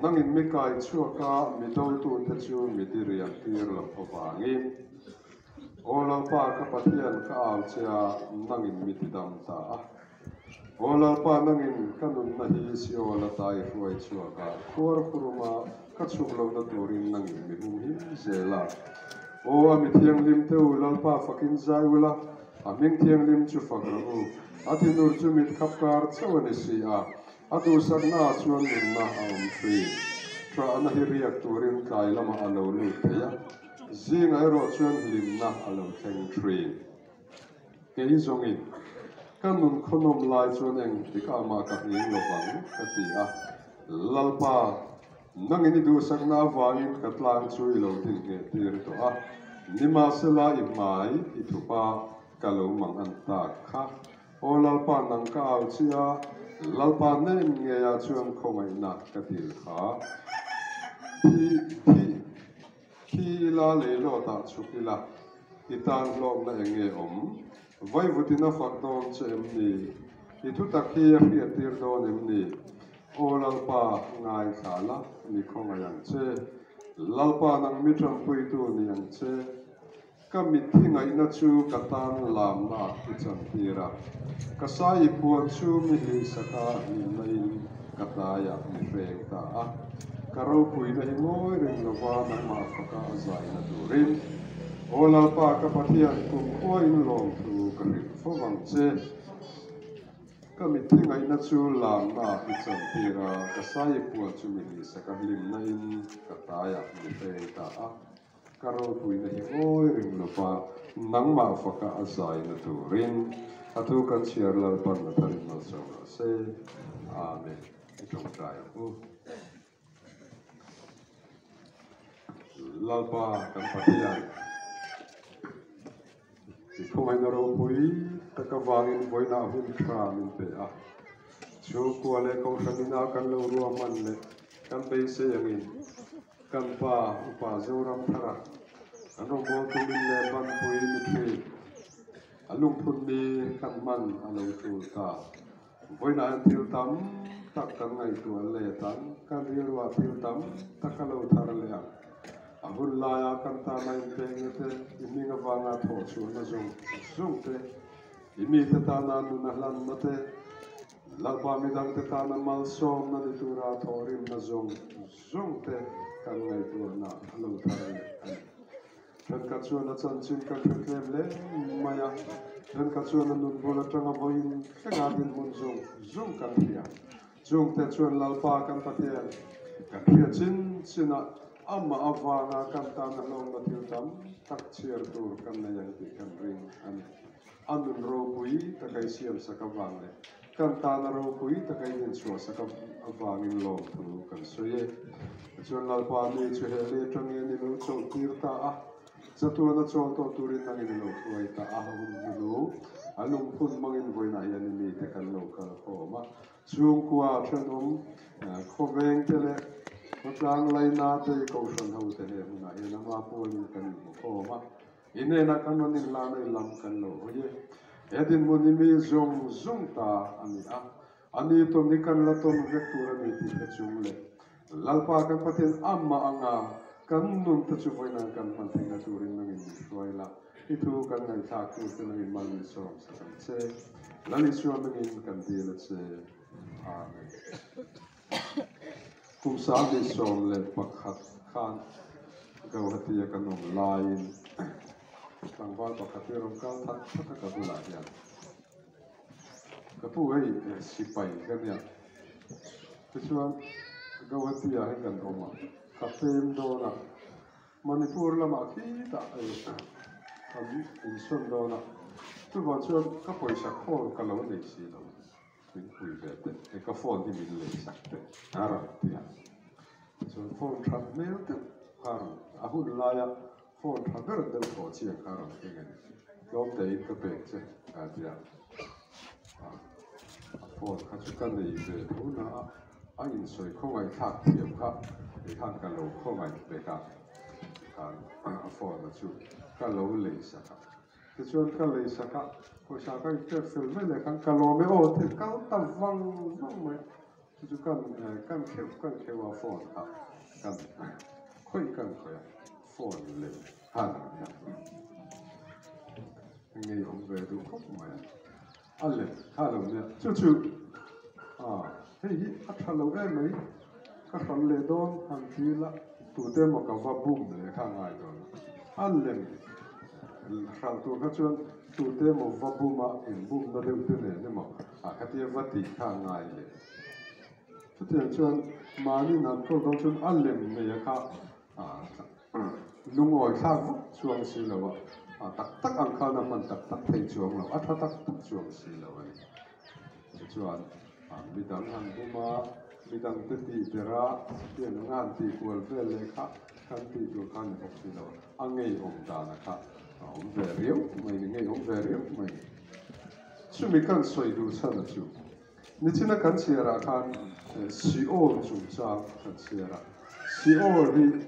นั่งอินไม่ไกลชั่วก้ามีดาวตูนเทชูมีดีเรียกที่เราพบางอินโอลังป้ากับปะเทียนข้าวเชียนั่งอินมีที่ดำตาโอลังป้านั่งอินกันนุนนาฮิสิโอละตายรวยชั่วก้าคัวร์คุรุมากัดชุกเราละตัวรินนั่งอินมีหุ่นหิมเซลาโอ้อามิเทียงลิมเทวลังป้าฟักินใจเวลาอามิงเทียงลิมจูฟักระหูอาทินูร์จูมิดขับการเจ้าวันนี้อาอาดูสักหน้าชวนลิมนาอามฟรีทราอันฮิริยักตัวริมกายละมาอาลูลุเทียซิงไอโรชวนลิมนาอาลูเทงทรีเกี่ยจงอินกันนุนขนมลายชวนเองที่ข้ามากับยิงลบังกติอาลัลปานั่งอินดูสักหน้าวายินกัดลางช่วยเราทิ้งเงี้ยที่ริตัวอานิมาสลาอิมายอิทุปากะโลมังอันตาค่ะโอลัลปานังกาวเชียลัลปาเนมเงียชวนคงไอนักกะติลค่ะที่ลาเลโลตาชุกิลาอิตานลมนะเงียไว้วุตินาฟักโดนเชมนีอิทุตักเฮียเฮียติรโดนเอ็มนีโอลัลปาง่ายขาละมีคงไอยังเชลัลปานังมิตรปุยตัวนี่ยังเชก็มีที่ไงนัดชูกตันลามนาที่จันทีระก็สายปวดชูมีหิสกาหินในกตายามีเฟกตาก็เราคุยในมวยเรื่องว่านักมาฟักอาศัยนัดูริมโอลาปากปะเทียนกุมควายลงทูกันริฟวังเจก็มีที่ไงนัดชูลามนาที่จันทีระก็สายปวดชูมีหิสกาหินในกตายามีเฟกตาก็เราคุยในมวยเรื่องว่านักมาฟักอาศัยนัดูริมอาทุกันเชียร์ลาปันนัทริมาสงเซอาเมนจงใจลาปากันปะเทียนที่คงไม่นรกปุยตะกวางอินไว้นาหุ่นครามินเปะชูกัวเล็กของสมินากันเลวรัวมันเล็กกันไปเสียงอินกันป่าอุปาเจวรัมทาระอันรบตุมินเล่บันปุยมิตรี alung phun ni kan man alung tu ta voi na thil tam tak kan ngai tu le tan kan rilwa thil tam takalo thar le ahun la ya kan ta mai peng te imi nga wanga tho chu na zung te imi te ta na nu na hlan na te lalpa mi dang te ta na mal som na di tura thorim na zung te kan ngai tu na alo thar le dan ka chuan na chan chin kan tlem le maya dan ka chuan na nun bola tanga boin tlenga din mun zung kan ria zung te chuan lalpa kan pathian kan ria china amma avanga kan ta na long na thil tam tak chiar tur kan na yang ti kan ring anun ro pui ta kai siam sakawang le kan ta na ro pui ta kai yin chua sakawang in long tu kan soye chuan lalpa ni chu he le tang ni lo chau tir ta Satu na chol to turin nang in lo tuai ta ahun lo alung phun mangin voina yan ni te kan lo kal khoma chung kwa thanom khoveng tele matlang lai na te ko san ho te he na yan ma polin kan khoma ine na kan nin la nei lam kan lo ye edin moni mi zung ta ani to ni kan la ton vektura mi ti ka chung le lalpa kan patin amma anga kan nun ta chu voina kan pan thing na turin nang in roila itu kan ngai tha ku te nang in mal ni som sa kan che lali chu nang in kan ti la che amen kum sa ni som le pakhat khan go hatia kan nom lain tang ba pakhat rom kal thak thak ka bu la ya ka pu ei sipai kan ya chuan go hatia he kan oma kapten dona Manipur lama kita kami insun dona tu baca kapoisa khol kalau ni si lo kui bete ka phone di min le sakte ara tia so phone trap mail te karam ahun laya phone trap ber del ko chi karam tegen lo te ka pe che dia phone ka chu kan ni be una ain soi khongai thak thiam kha thang ka lo khongai be ka phone na chu ka lo le sa ka ti chuan ka le sa ka ko sa ka te fel me le kan ka lo me o te ka ta wang me chu kan ke wa phone ka kan khoi phone le han ngai om ve du khop me alle ha lo ne chu hei athalo mai ka thal le don han ti la tu te mo ka va bum le kha ngai don allem khal tu ka chuan tu te mo va buma in bum na de te ne mo ka ti va ti kha ngai le tu te chuan mani nan ko do chuan allem me ya kha lungoi kha chuang si lo wa tak ang kha na man tak thei chuang lo atha tak chuang si lo ani chuan bidang han buma bidang te ti tera tian ngan ti kual ve le kha kan ti du kan hok si lo angei om da na kha om ve riu mai ni ngei om ve riu mai chumi kan soi du chana chu ni china kan chiara khan si o chu cha kan chiara si o ri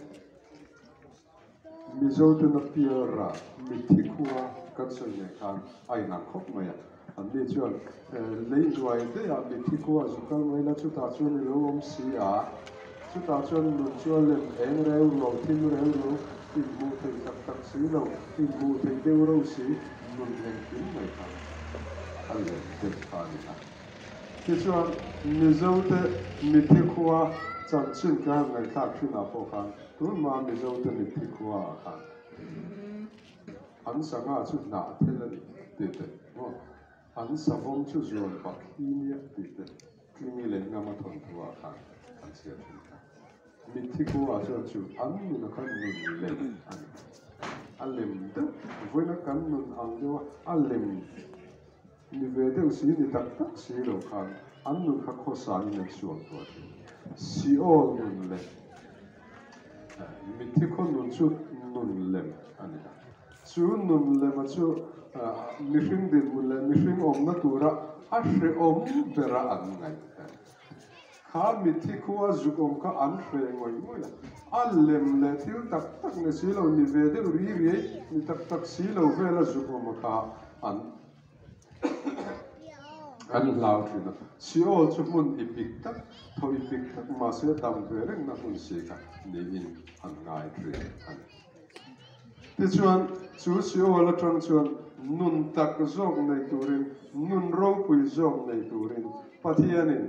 mi zo te na piara mi ti kua kan soi ne khan ai na khop mai Andi chuan lei zuai te a mi thi ko azukal mai na chu ta chuan ni lo om si chu ta chuan lu chuan le eng reu lo thim reu lo ti mu thei tak si lo ti mu thei deu ro si nun len tin mai kha alle te pa ni a ti chuan mi zo te mi thi ko chan chin ka ngai kha thin a po khan tu ma mi zo te mi thi ko kha an sanga chu na thela ni te an savong chu zon pakhinia ti te klimi le ngama thon thua kha an sia thun ka mi thi ko a chu an ni na khan ni le an alem de voina kan nun ang yo alem ni ve de si ni tak si lo khan an nun kha kho sa ni na chuan to si o nun le mi thi ko nun chu nun lem ani chu nun le ma chu mihring din mule mihring om na tura a hre om vera an ngai kha mi thi khuwa zuk om ka an hre ngoi ngoi a lem le thil tak tak ne si lo ni ve de ri ni tak si lo ve la zuk om kha an lau trina si ol chu mun ipik tak tho ipik tak ma se dam ve reng na hun se ka ni in an ngai tri an ti chuan chu si ol la tang chuan nun tak zok nei turin nun ro pui zok nei turin pathianin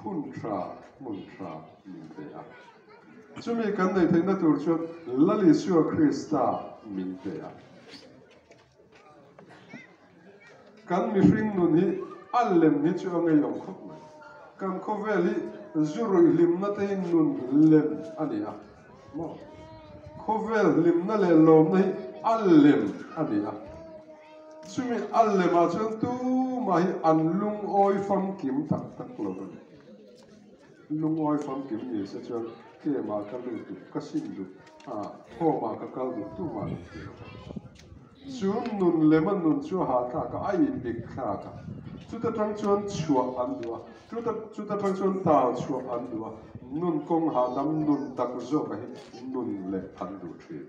hun tra mun tra min te a chumi kan nei theina tur chuan lali suwa Krista min te a kan mi hring nun hi allem hi chu angai yong khop mai kan khoveli zurui lim na te nun lem ani a mo khovel lim na le lom nei allem ani a chumi allem a chuan tu mai an lung oi fam kim tak tak lo lung oi fam kim ni se chuan ke ma ka lu tu ka sim du ho ma ka kal du tu ma chuan nun leman nun chu ha ka ka ai big kha ka chu ta tang chuan chua an dua chu ta tang chuan ta chua an dua nun kong ha nam nun tak zo ka hi nun le an du thi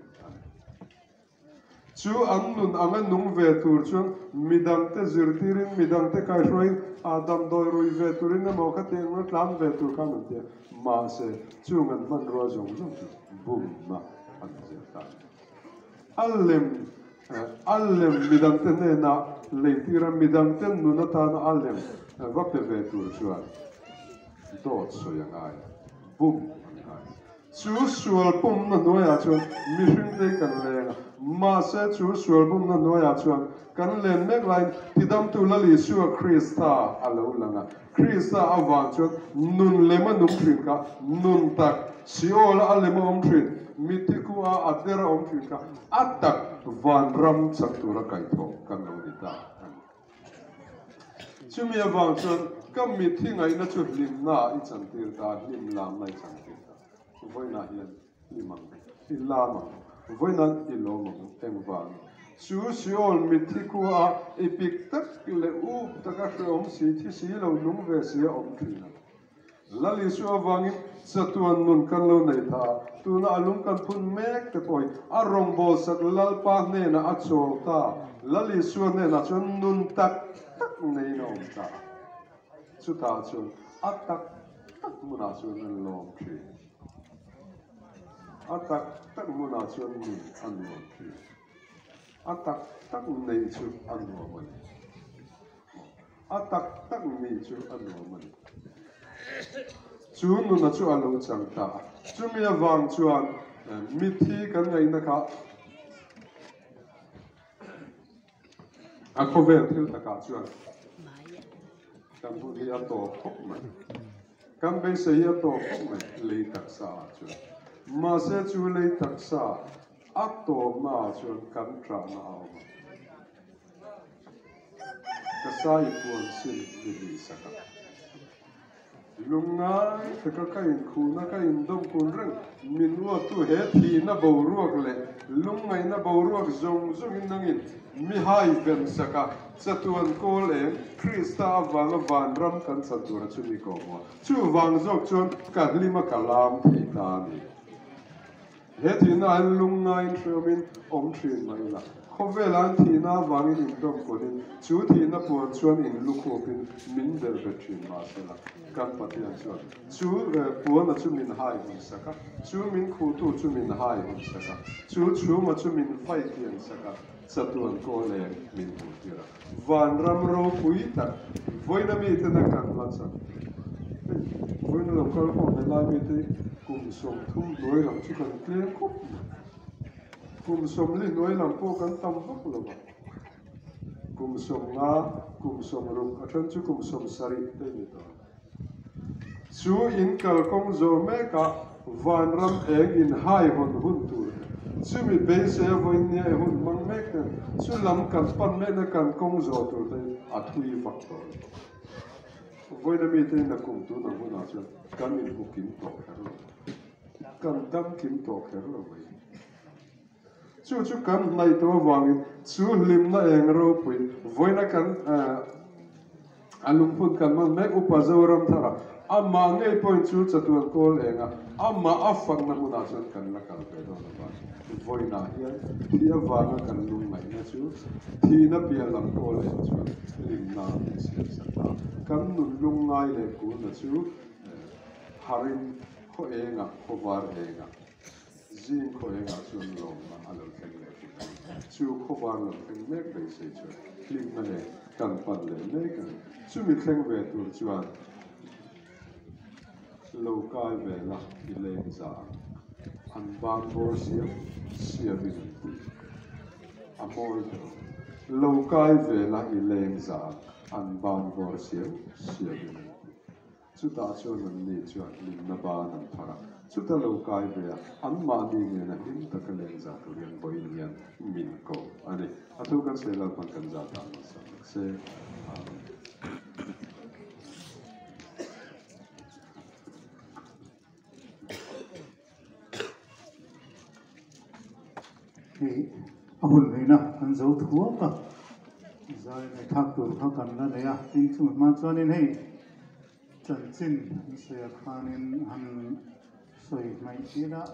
chu an nun anga nung ve tur chuan midang te zirtirin midang te kai roi adam doi roi ve turin na mo ka te ngot lam ve tur ka nun te ma se chu ngan man ro jong jong bum ma an zirta allem midang te ne na leitira midang te nuna ta na allem va pe ve tur chuan dot so yang ai bum chu sual pum na noya chuan mi hring te kan lenga ma se chu sual pum na noya chuan kan len mek lain tidam tu la li suwa Krista alo langa Krista awan chuan nun lema num thrin ka nun tak siol alema om thrin mitiku a adera om thrin ka atak van ram saktura kai tho kan lo ni ta chumi awang chuan kam mi thingai na chu lim na I chan tir ta lim lam nai chan tir ta voina hian limang ilamang voina ilomang engwang chu siol mitiku a ipik tak le u taka hrom si thi si lo lung ve si om thina lali su awangin satuan nun kan lo nei ta tuna alung kan phun mek te poi arong bol sak lal pa ne na achol ta lali su ne na chon nun tak tak nei nom ta chu ta chun atak tak muna chun an lom thi atak tak muna chun ni an lom thi atak tak nei chu an lom man atak tak nei chu an lom man chu nu na chu alo chang ta chu mi awang chuan mi thi kan ngai na kha a khovel thil ta ka chuan kan bu hi a to khop mai kan be se hi a to khop mai le tak sa chuan ma se chu le tak sa a to ma chuan kan tra na au ka sai puan sin ni saka lungai thaka ka in khuna ka in dom kun rang minwa tu he thi na boruak le lungai na boruak zong zong in nangin mi hai ben saka chatuan kol em Krista wang van ram kan chatura chumi ko mo chu wang zok chon ka hlima kalam thi ta ni he thi na lungai thromin om thrin mai la khovelan thi na wangin in dom konin chu thi na puan chuan in lukhopin min der betrin ma sela kan patian chuan chu puan a chu min hai hun saka chu min khu tu chu min hai hun saka chu ma chu min fai tian saka chatuan ko le min hu tira van ram ro pui ta voina mi te na kan la cha voina lo kal ko me la mi te kum som thum loi lam chu kan tle ko kum som li loi lam ko kan tam bak lo ba kum som nga kum som rum a than chu kum som sari te ni to chu in kal kong zo me ka van ram eng in hai hon hun tur chu mi be se voin ni hun mang me ka chu lam kan pan me na kan kong zo tur te a thui factor voina mi te na kum tu na hun a chu kan in bukin to khar kan dam kim to khar lo mai chu kan nai to wangin chu lim na eng ro pui voina kan alum phun kan man me upa zoram thara amma ngai point chu chatuan kol enga ama afang na muna chuan kan la kal pe do na ba voi na hian thi awanga kan lung mai na chu thi na pial lam ko le chuan lim na si sa kan nun lung ngai le ku na chu harin ko enga ko var enga zin ko enga chuan lom na alo theng le chu ko var lo theng mek be se chu lim na le kan pan le ne kan chu mi theng ve tur chuan lâu cai về là đi lên giả ăn ban vô xiêm xiêm đi amor lâu cai về là đi lên giả ăn ban vô xiêm xiêm đi chúng ta cho nên đi cho linh na ba nam thara chúng ta lâu cai về ăn mà đi nghe là hin ta cái lên giả cái liền bồi liền min co anh ấy thu cái sẽ là phần cần giả ta mà sẽ thì hồn này nè anh giấu thuốc à rồi này tháp tủ tháp cần là đấy à tin chung mà cho nên hay trần xin sẽ khai nên hành soi máy kia đó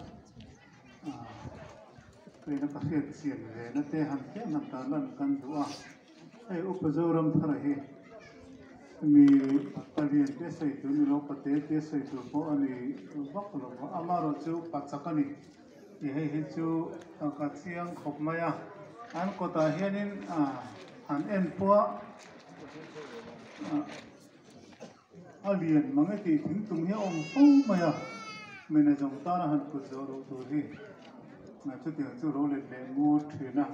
cái nó có hiện diện về nó tê hành thế nằm ta lần cần đủ à hay úp dâu râm thà này mi talian tê soi tu mi lo pate tê soi tu po ani vak lo amaro chu patsakani thì hay chú cái chiang khop maya anh có ta hiện in anh em po liền mà cái thì thỉnh tung nhau ông phong maya mình là dòng ta là hắn có gió đâu thôi thì mà chú tiếng chú đâu lên lên mua thuyền à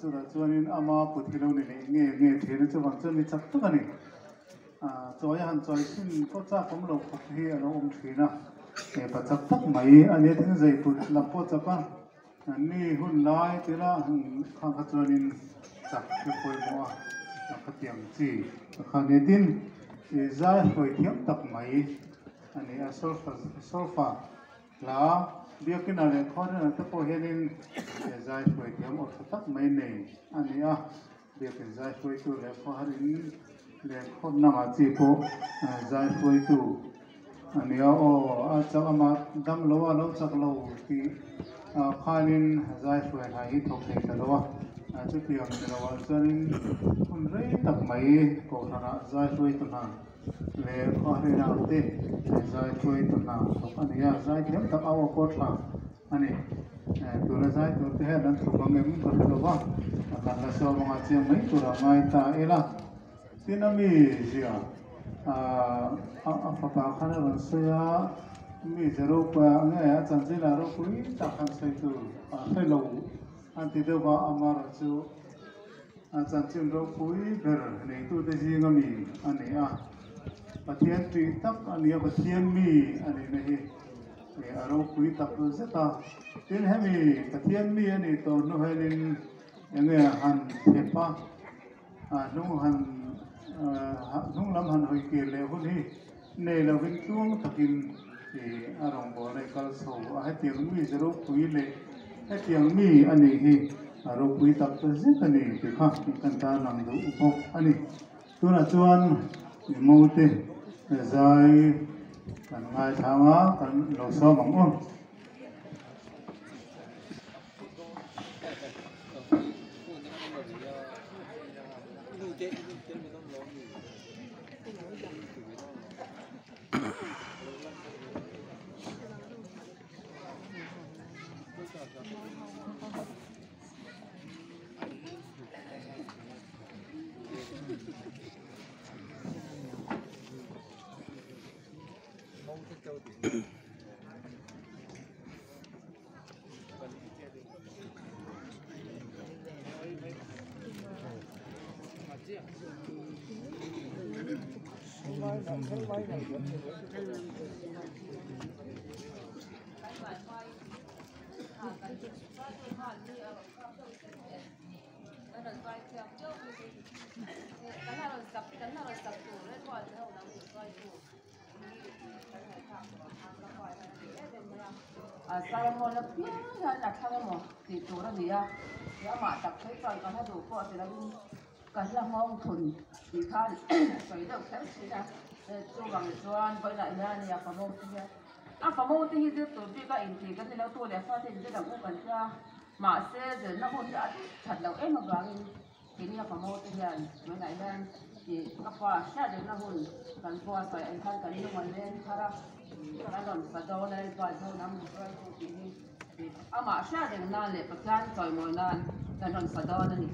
chú là chú anh ama bút cái đâu này nghe nghe thuyền chú vẫn chú đi chắc tất cả này cho hắn cho xin có cha cũng lâu khop hi là ông thuyền à để bắt chắc tắc mấy anh ấy thấy dây bút làm po chắc á anh ấy hun lại thế là khang khát cho nên chắc cái phôi mua cái tiếng gì khang ấy tin thì ra phôi thiếm tắc mấy anh ấy sulfa là biết cái nào để khó là tắc phôi hết nên để ra phôi thiếm ở tắc mấy này anh ấy biết cái ra phôi tu để khó hơn để khó nằm ở chỉ phố ra phôi tu anh ấy chắc mà đâm lâu chắc lâu thì khai nên giải phơi hay thuộc về cái đó chút tiền cái đó cho nên không rất tập mấy cổ thằng nào giải phơi tuần nào về khai nào thế giải phơi tuần nào anh ấy giải thêm tập áo cốt nào anh ấy tụi nó giải tụi thế nên thuộc bằng em có cái đó bạn là sao mà chuyện mấy tụi nó ngay ta ấy là tin là mi gì apa khana ban saya mi zero pa ngai chanji la ro kui ta khan sai tu hello anti de ba amar chu chanchin ro kui ber nei tu te ji ngami ani pathian tri tak ani pathian mi ani nei ro kui tak zeta tin hemi pathian mi ani to no helin ngai han thepa no han nung lam han hoi ke le hun hi ne lo vin chuang takin thì arong bo le kal so a tiang mi zero pui le he tiang mi ani hi aro pui tak to zet ani ti kha kan ta nang du upok ani tuna chuan mo te zai kan ngai thama kan lo so mang on Saya mau lebih nak saya mau di turun dia, dia macam saya kalau kalau tu kau tidak pun kalau mau thun di kan, saya dah saya sudah tu bang tuan boleh nak ni apa mau dia, à phàm mô thì cái tụi bị cái gì cái này tụi đẹp phát thì cái đồng cũng cần ra mà xe rồi nó hôn đã thật là em mà vàng thì như phàm mô thì hiện mấy ngày lên thì các khoa sẽ được nó hôn cần khoa phải anh thân cần như mình lên thara cái đòn phật đâu lên qua sau năm rồi thì mà sẽ được nó lệ bậc chân rồi mỗi lần cái đòn phật đâu này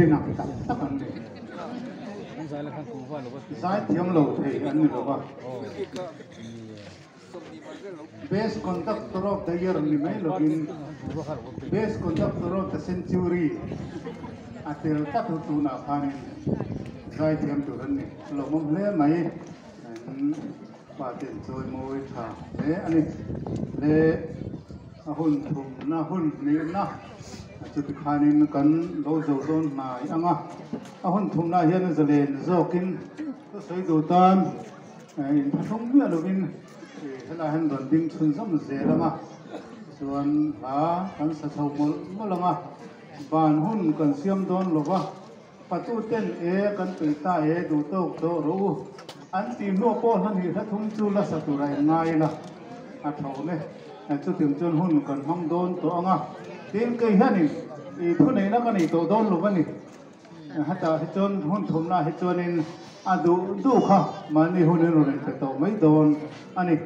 cái nào cũng tất cả này giải thiêm lầu thì anh được không best conductor of the year ni mai login best conductor of the century atel ta tu na panin giải thiêm tu ran ni lo mom le mai pa ten choi moi tha le ani le hun thum na hun ni na จุดขานินกันโลโจโดนนายอ่ะหุ่นทุ่มนายเฮียนจะเล่นโจกินก็สวยดูตันอินททุ่มเมื่อลูกินเวลาเห็นโดนดิ้งชุนซ้ำเสียแล้วมั้งส่วนหากันสะสมมั่งละมั้งบ้านหุ่นกันเสียมโดนหรือว่าประตูเต้นกันตีตาดูโต๊ะโตรู้อันตีนัวโป้ท่านที่ถ้าทุ่มจูละสัตุไรง่ายละอัฐเอาเนี่ยจุดถึงจนหุ่นกันห้องโดนตัวอ่ะทีมเกย์นี่ผู้ไหนนักกันนี่ตัวโดนหรือว่านี่ฮัตตาฮิจนหุ่นทุ่มนะฮิจนินดูค่ะมันนี่หุ่นนี่รู้เลยแต่ตัวไม่โดนอันนี้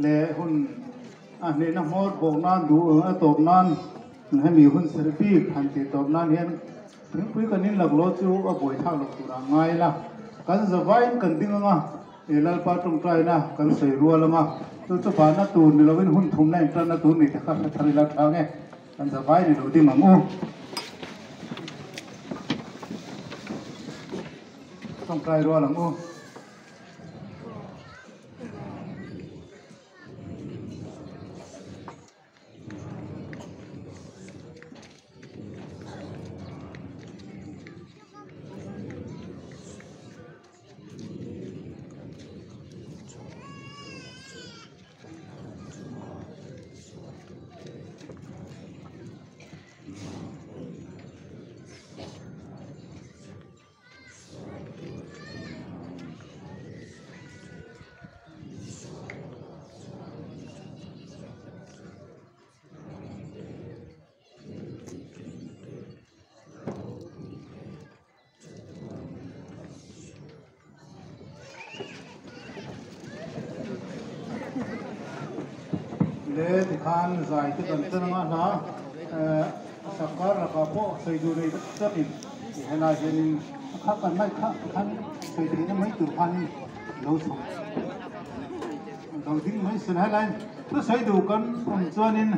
เล่หุ่นอันนี้นะมอดบอกนั่นดูตบนั่นให้มีหุ่นเซอร์ฟีพันติตบนั่นเห็นถึงคุยกันนี่หลักโลจูบ่อยท่าหลักตัวง่ายละกันจะไว้กันดิ้งอ่ะลัลปาตรงใจนะกันใส่รัวละมั้งตัวเจ้าบ้านน่ะตูนเราเป็นหุ่นทุ่มแรงกันน่ะตูนนี่นะครับทะเลลักทางไงกันจะไว้นี่ดูดิ้งมั่งต้องใจรัวหลังเล่ที่ขานใจที่กันเตือนมาหนาสักการะกับพ่อใส่ดูในสักนิดเห็นอะไรนี่ข้ากันไม่ข้าใส่ดีนี่ไม่ตื่นพันเราส่งเราทิ้งไม่สนอะไรก็ใส่ดูกันผมจวนนิน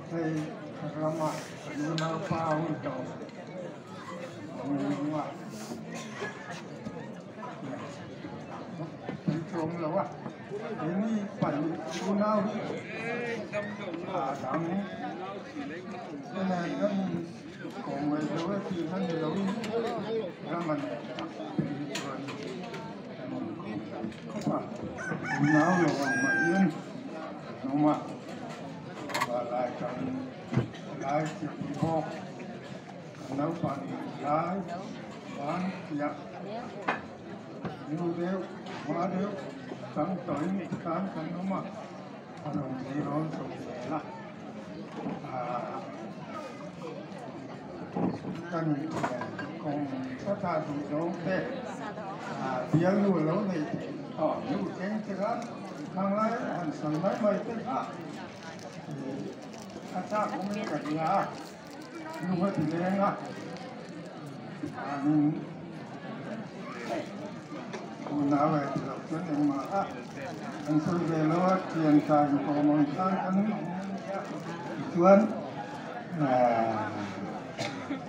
เฮ้ยเรามาดูน้ำเปล่าเจ้าว่าเป็นชมแล้วว่าเดี๋ยวนี้ปั่นดูน้ำดำนี่นั่นแหละก็ของไว้ด้วยที่ท่านเราแล้วมันเขาว่าน้ำเรามาเย็นน้ำมาว่าลายกันลายเสียบพอกน้ำปั่นลายหวานอยากนิ้วเดียวมาเดียวตั้งต่อยการกันน้ำมาอารมณ์ดีร้อนสดใสละกันของพระธาตุโลกเด็กเดียวอยู่แล้วในอยู่เก่งที่ร้านข้างไรหันสันไม่ไม่เป็นอาจารย์คงไม่กันนะอยู่ว่าถึงแรงอ่ะคุณน้าเวทเราเชื่อมาอันสุดเลยแล้วเทียนใจของมันสร้างกันส่วน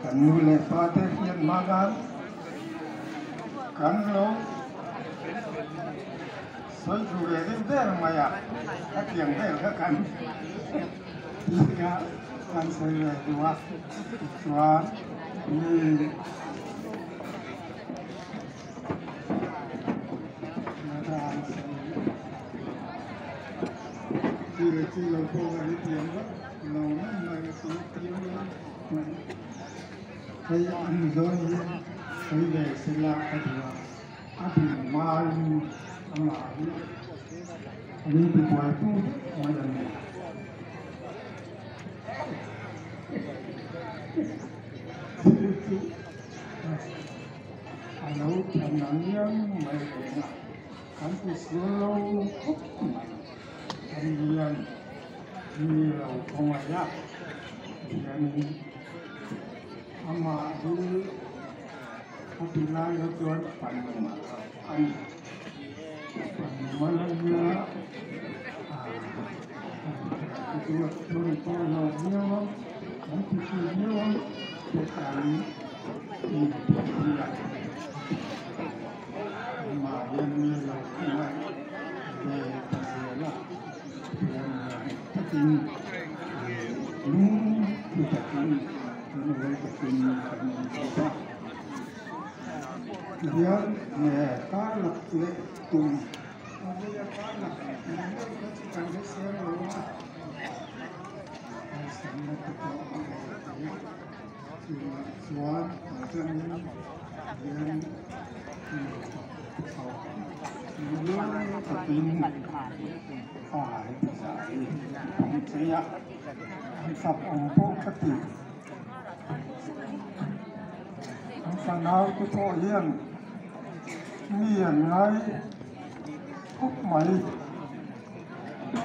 กันนู่นเลยพอเทียนมากันเราสวยสวยเด้อมาอ่ะถ้าเทียนเด้อก็กันนี่ก็กันสวยเลยดูว่าส่วนนี่ที่เราพูดกันเทียมว่าเราไม่มาซื้อเทียมแล้วให้อันนี้ให้เด็กศิลปะที่ว่าอภิมาลอามาอันนี้เป็นวัยพูดมาอย่างนี้เราทำงานยังไม่เป็นการที่สุดเราทุกข์อันนี้เราคงไม่ยากอย่างนี้อามาดูเขาตีลายแล้วจวนปั่นมาอันปั่นมันเยอะตัวเราเนี่ยว่าผมคิดเนี่ยว่าจะทำมาอย่างนี้เรา ที่จะกินที่ไม่จะกินกันนะเดี๋ยวแม่ก็หลับเล็กตุ่มเดี๋ยวก็หลับการเสียงรู้ว่าสำนักตัวที่สวนจะมีเรียนเขาเรื่องจะเป็นฝ่ายสายของเสียสับองค์พวกคติสนาวที่พ่อเยี่ยมมีอย่างไรทุกไหม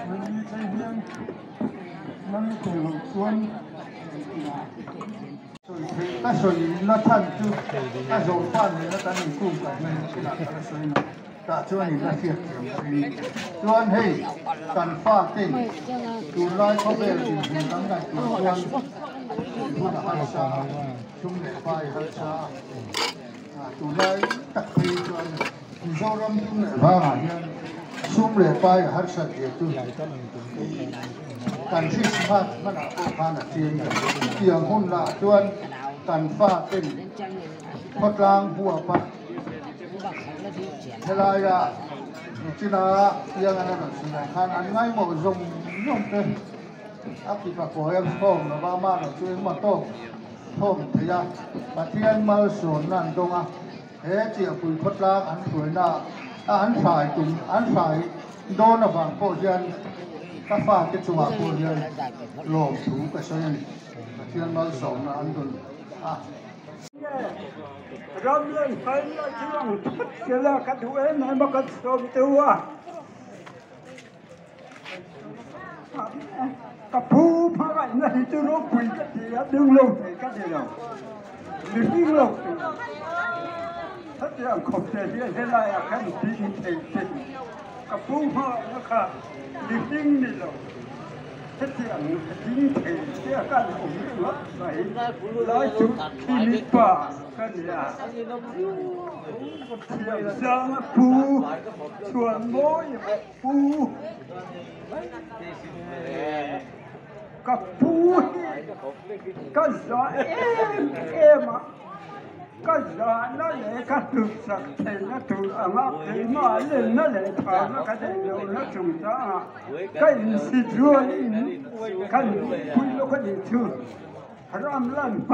มันมีใจเยี่ยมมันเกี่ยวกับส่วนถ้าสวยน่าท่านจุดถ้าโจฟ้านเนี่ยท่านนี่กู้กันไม่ใช่หลักอะไรสวยนะแต่ช่วงนี้น่าเทียบเทียมกันส่วนให้การฟ้าเต้นดูไล่เขาเป็นสิ่งที่ตั้งใจส่วนผู้นักศึกษาชุ่มเด็กไปศึกษาดูไล่ตักปีส่วนโจรมชุ่มเด็กบ้านเนี่ยชุ่มเด็กไปศึกษาเด็กจุดการที่สมาร์ทมันอาจจะผ่านเสียงหุ่นละส่วนการฟ้าเต้นพดล้างหัวปะเวลาอย่าจีน่ายังอันนั้นสิ่งนั้นอันง่ายหมดจงย่อมเป็นอาคิดว่าพอยังท่องนะบ้ามาเราช่วยมาท่องเทียมาเทียนมาสวนนั่นตรงอ่ะเฮ้เจียปุยพดล้างอันสวยน่าอันฝ่ายตุ่มอันฝ่ายโดนอ่ะบางพวกยันถ้าฟ้าจะจั่วพวกยันลมถูกกระเซ็นมาเทียนมาสวนอันตุ่มเราเล่นไปแล้วช่วงเสียแล้วกันด้วยนายมากันสมตัวกับผู้พาไปนั่นจะรู้คุยกันดีดึงลงไปกันเดียวดึงลงถ้าจะขอบใจที่ให้ได้อาการดีจริงๆกับผู้พานะครับดึงนี่ลงถ้าจะดิ้งเทเสียกันผมรถไหลร้อยจุดที่มีป่ากันเนี่ยเทียมสางปูส่วนโม้ยปูกับปูก็จะเอ็มก็จะนั่นแหละก็ถูกสักเทนะถูกอ่ะที่มาเล่นนั่นแหละทางนั้นก็ได้เดี๋ยวนั่นจุดจ้าก็อินสิจวนกันคุยแล้วก็ดีชื่อรำลั่นไป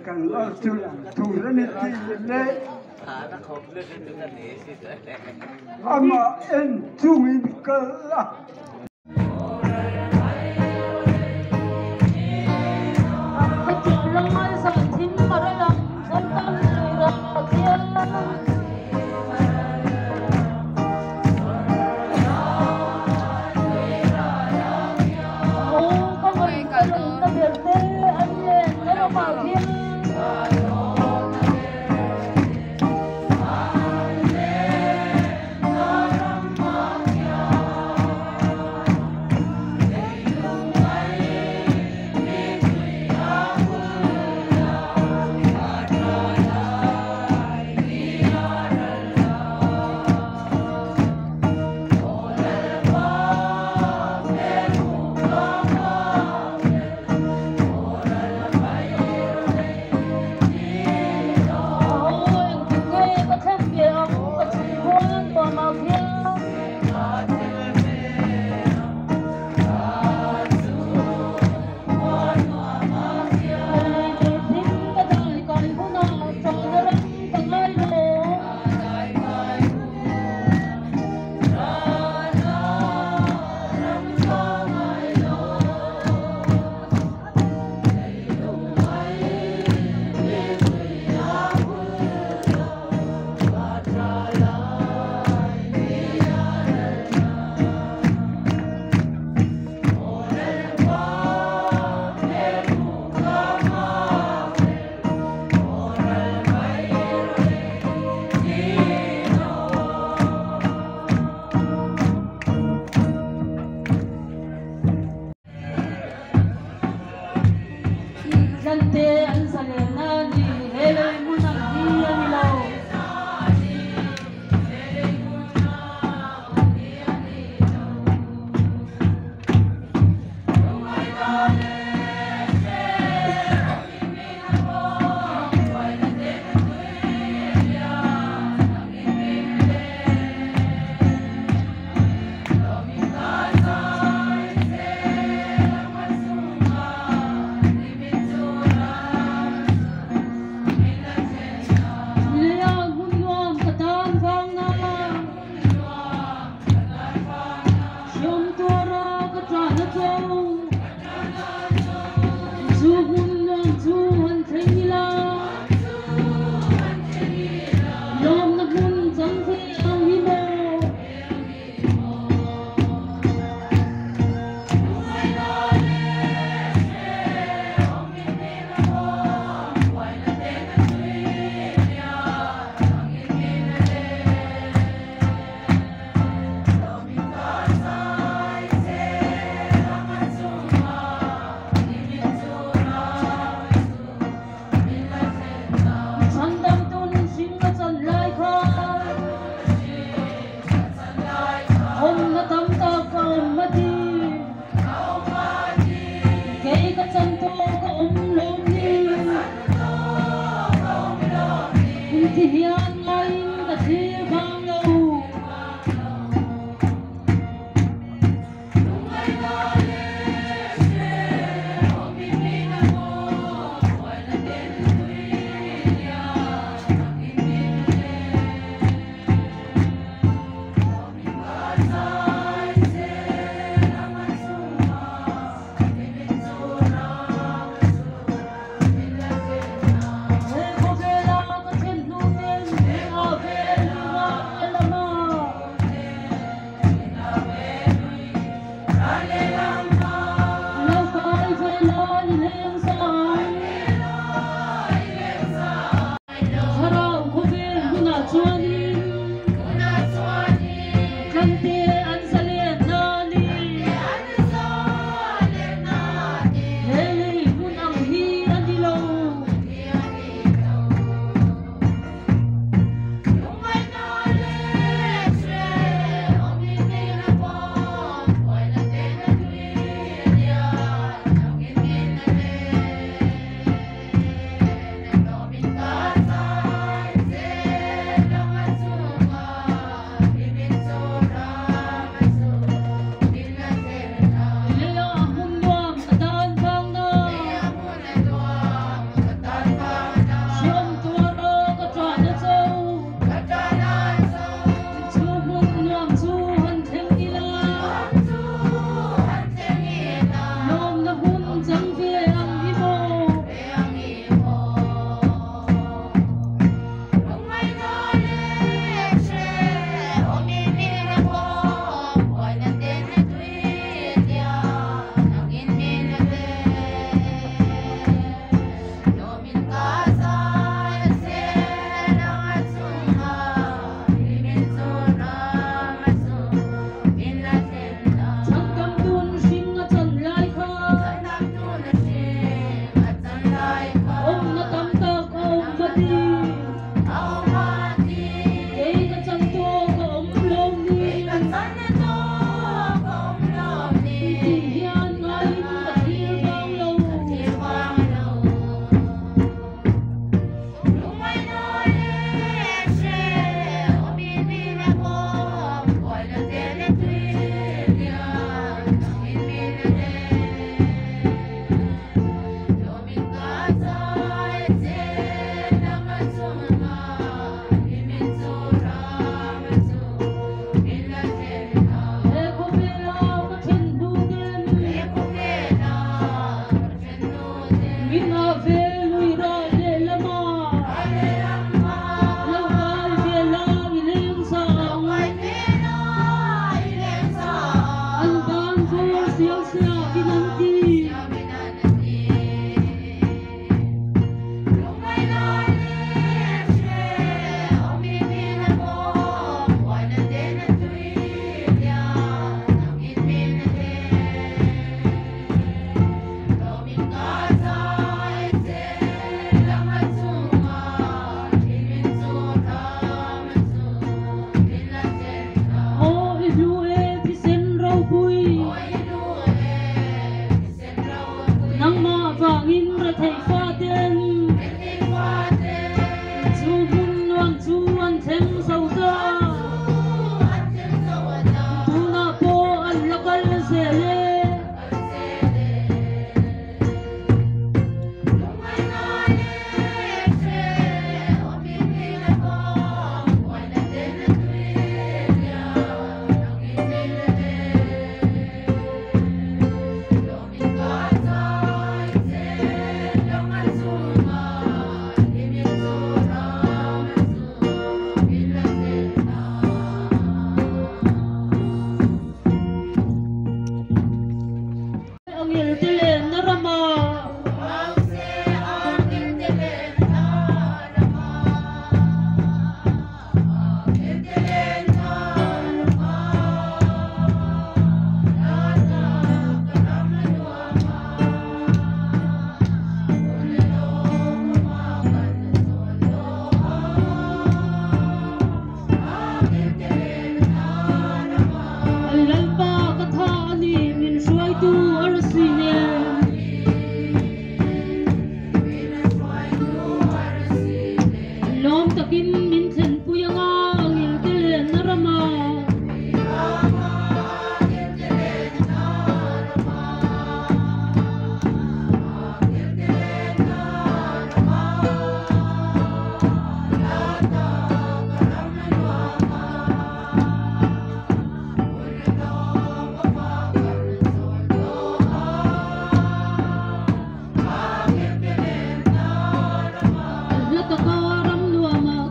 กันแล้วจุดถูกแล้วนี่ที่เล่อามาเอ็นจุงอีกกันละ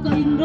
Kain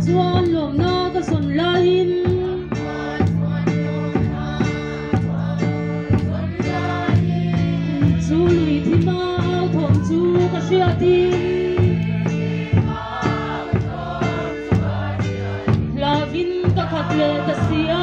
chuan lom na ka son lain chu lui thi ma thom chu ka sia tin lavin ka khat le ka sia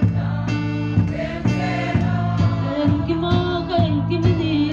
Hãy subscribe cho kênh Ghiền Mì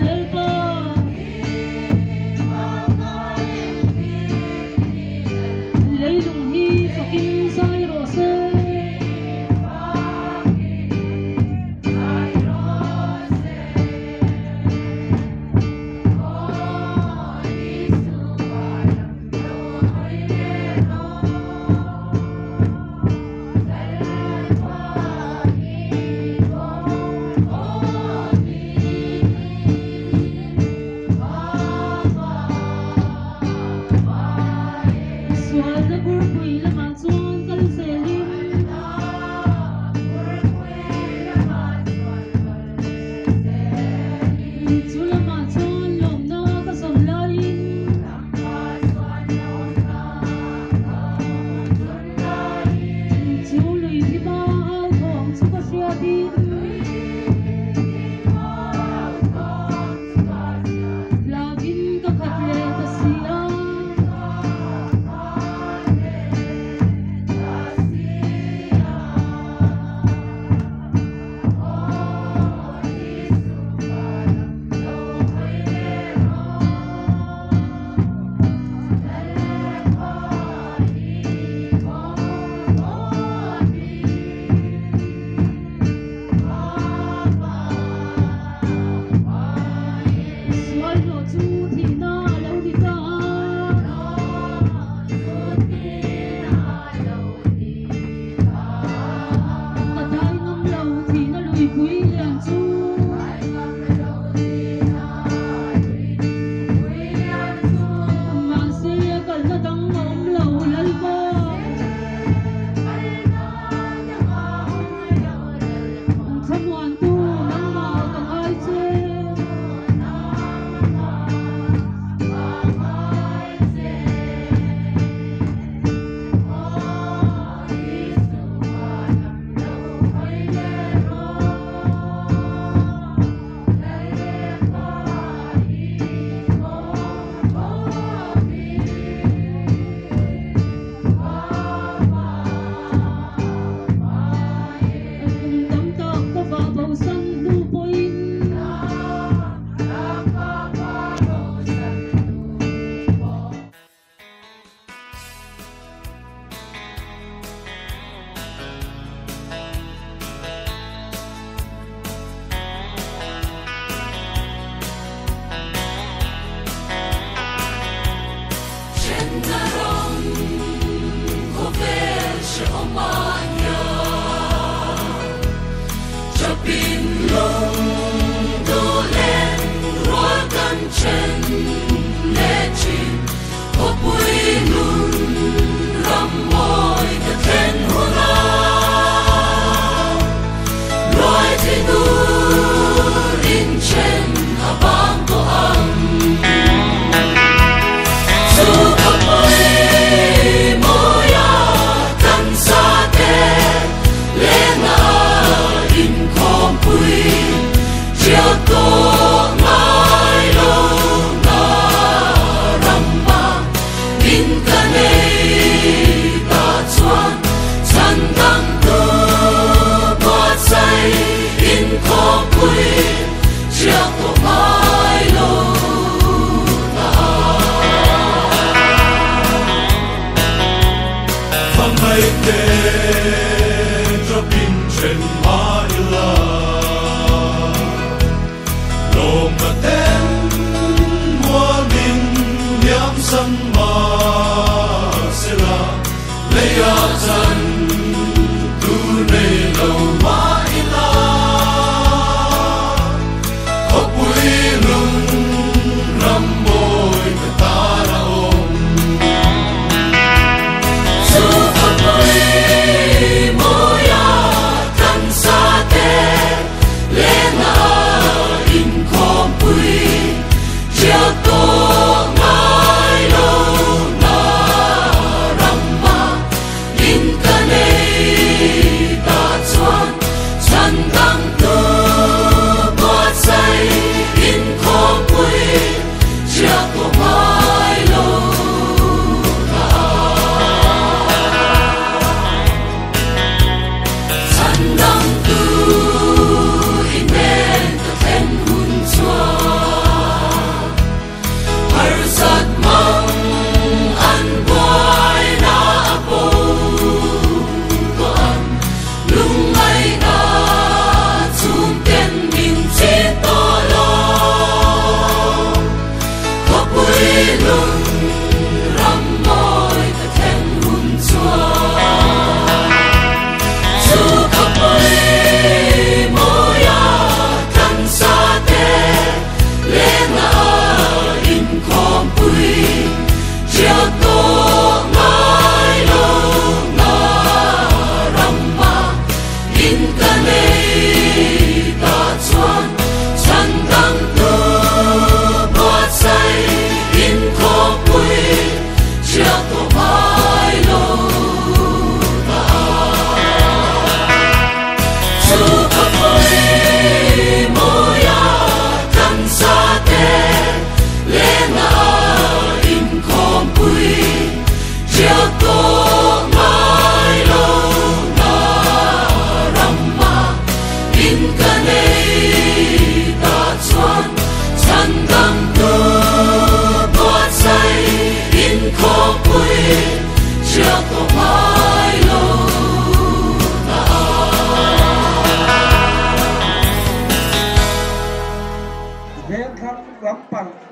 Gõ để không bỏ lỡ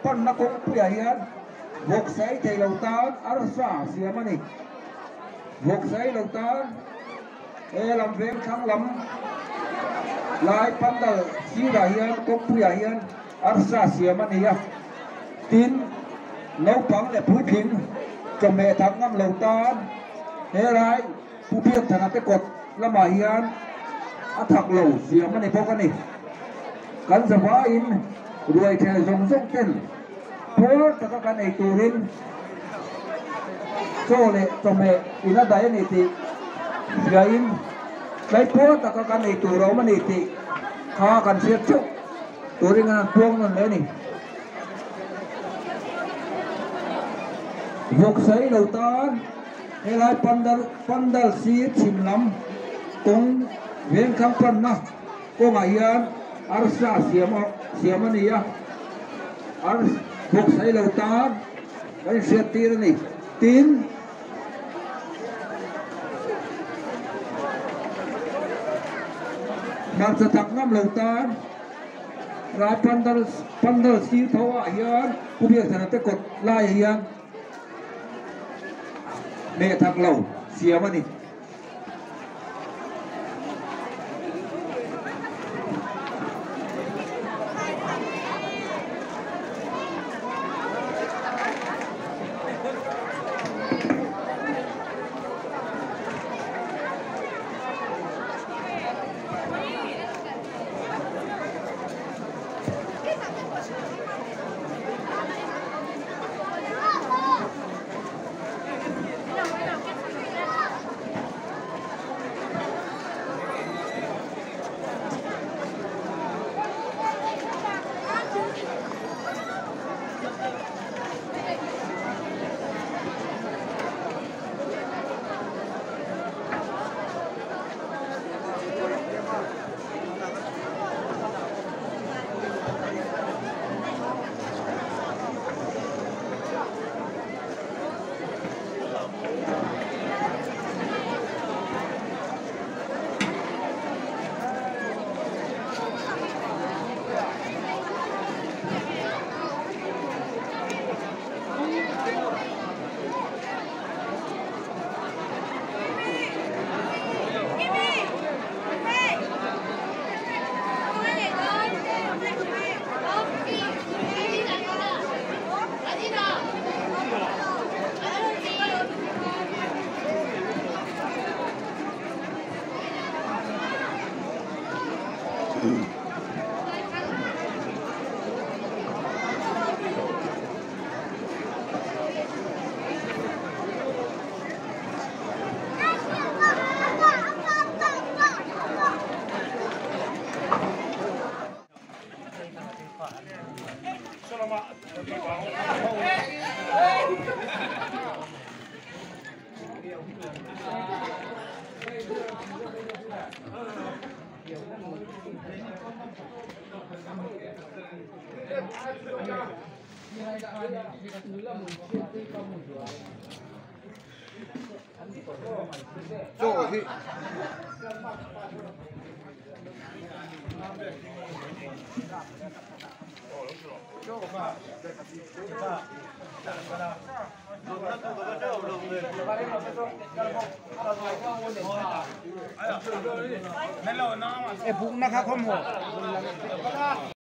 pan na kong puyayan vok sai thei lo tan ar sa siamani vok sai lo tan e lam ven khang lam lai pan dal si ra hian kong puyayan ar sa siamani ya tin nấu pang le phui phim cho mẹ thằng ngâm lo tan he lai pu pian thana te kot lama hian a thak lo siamani bokani kan zawa in ruồi theo dòng dốc tên phố cho các bạn này tù lên cho lệ cho mẹ in là đấy này thì in lấy phố cho các bạn này tù đó mà này thì khó cần xếp chúc tù lên ngang tuông luôn đấy này vok sấy đầu tan hay là pandal si chim lắm cũng viên khăm pan na cô ngài yên arsa siamani ya ar vok sai lo tan ai se tir ni tin mar sa tak ngam lo tan ra pandal si thawa hian ku biak thana te kot lai hian me thak lo siamani Chỗ thì em cũng nó khác không hổ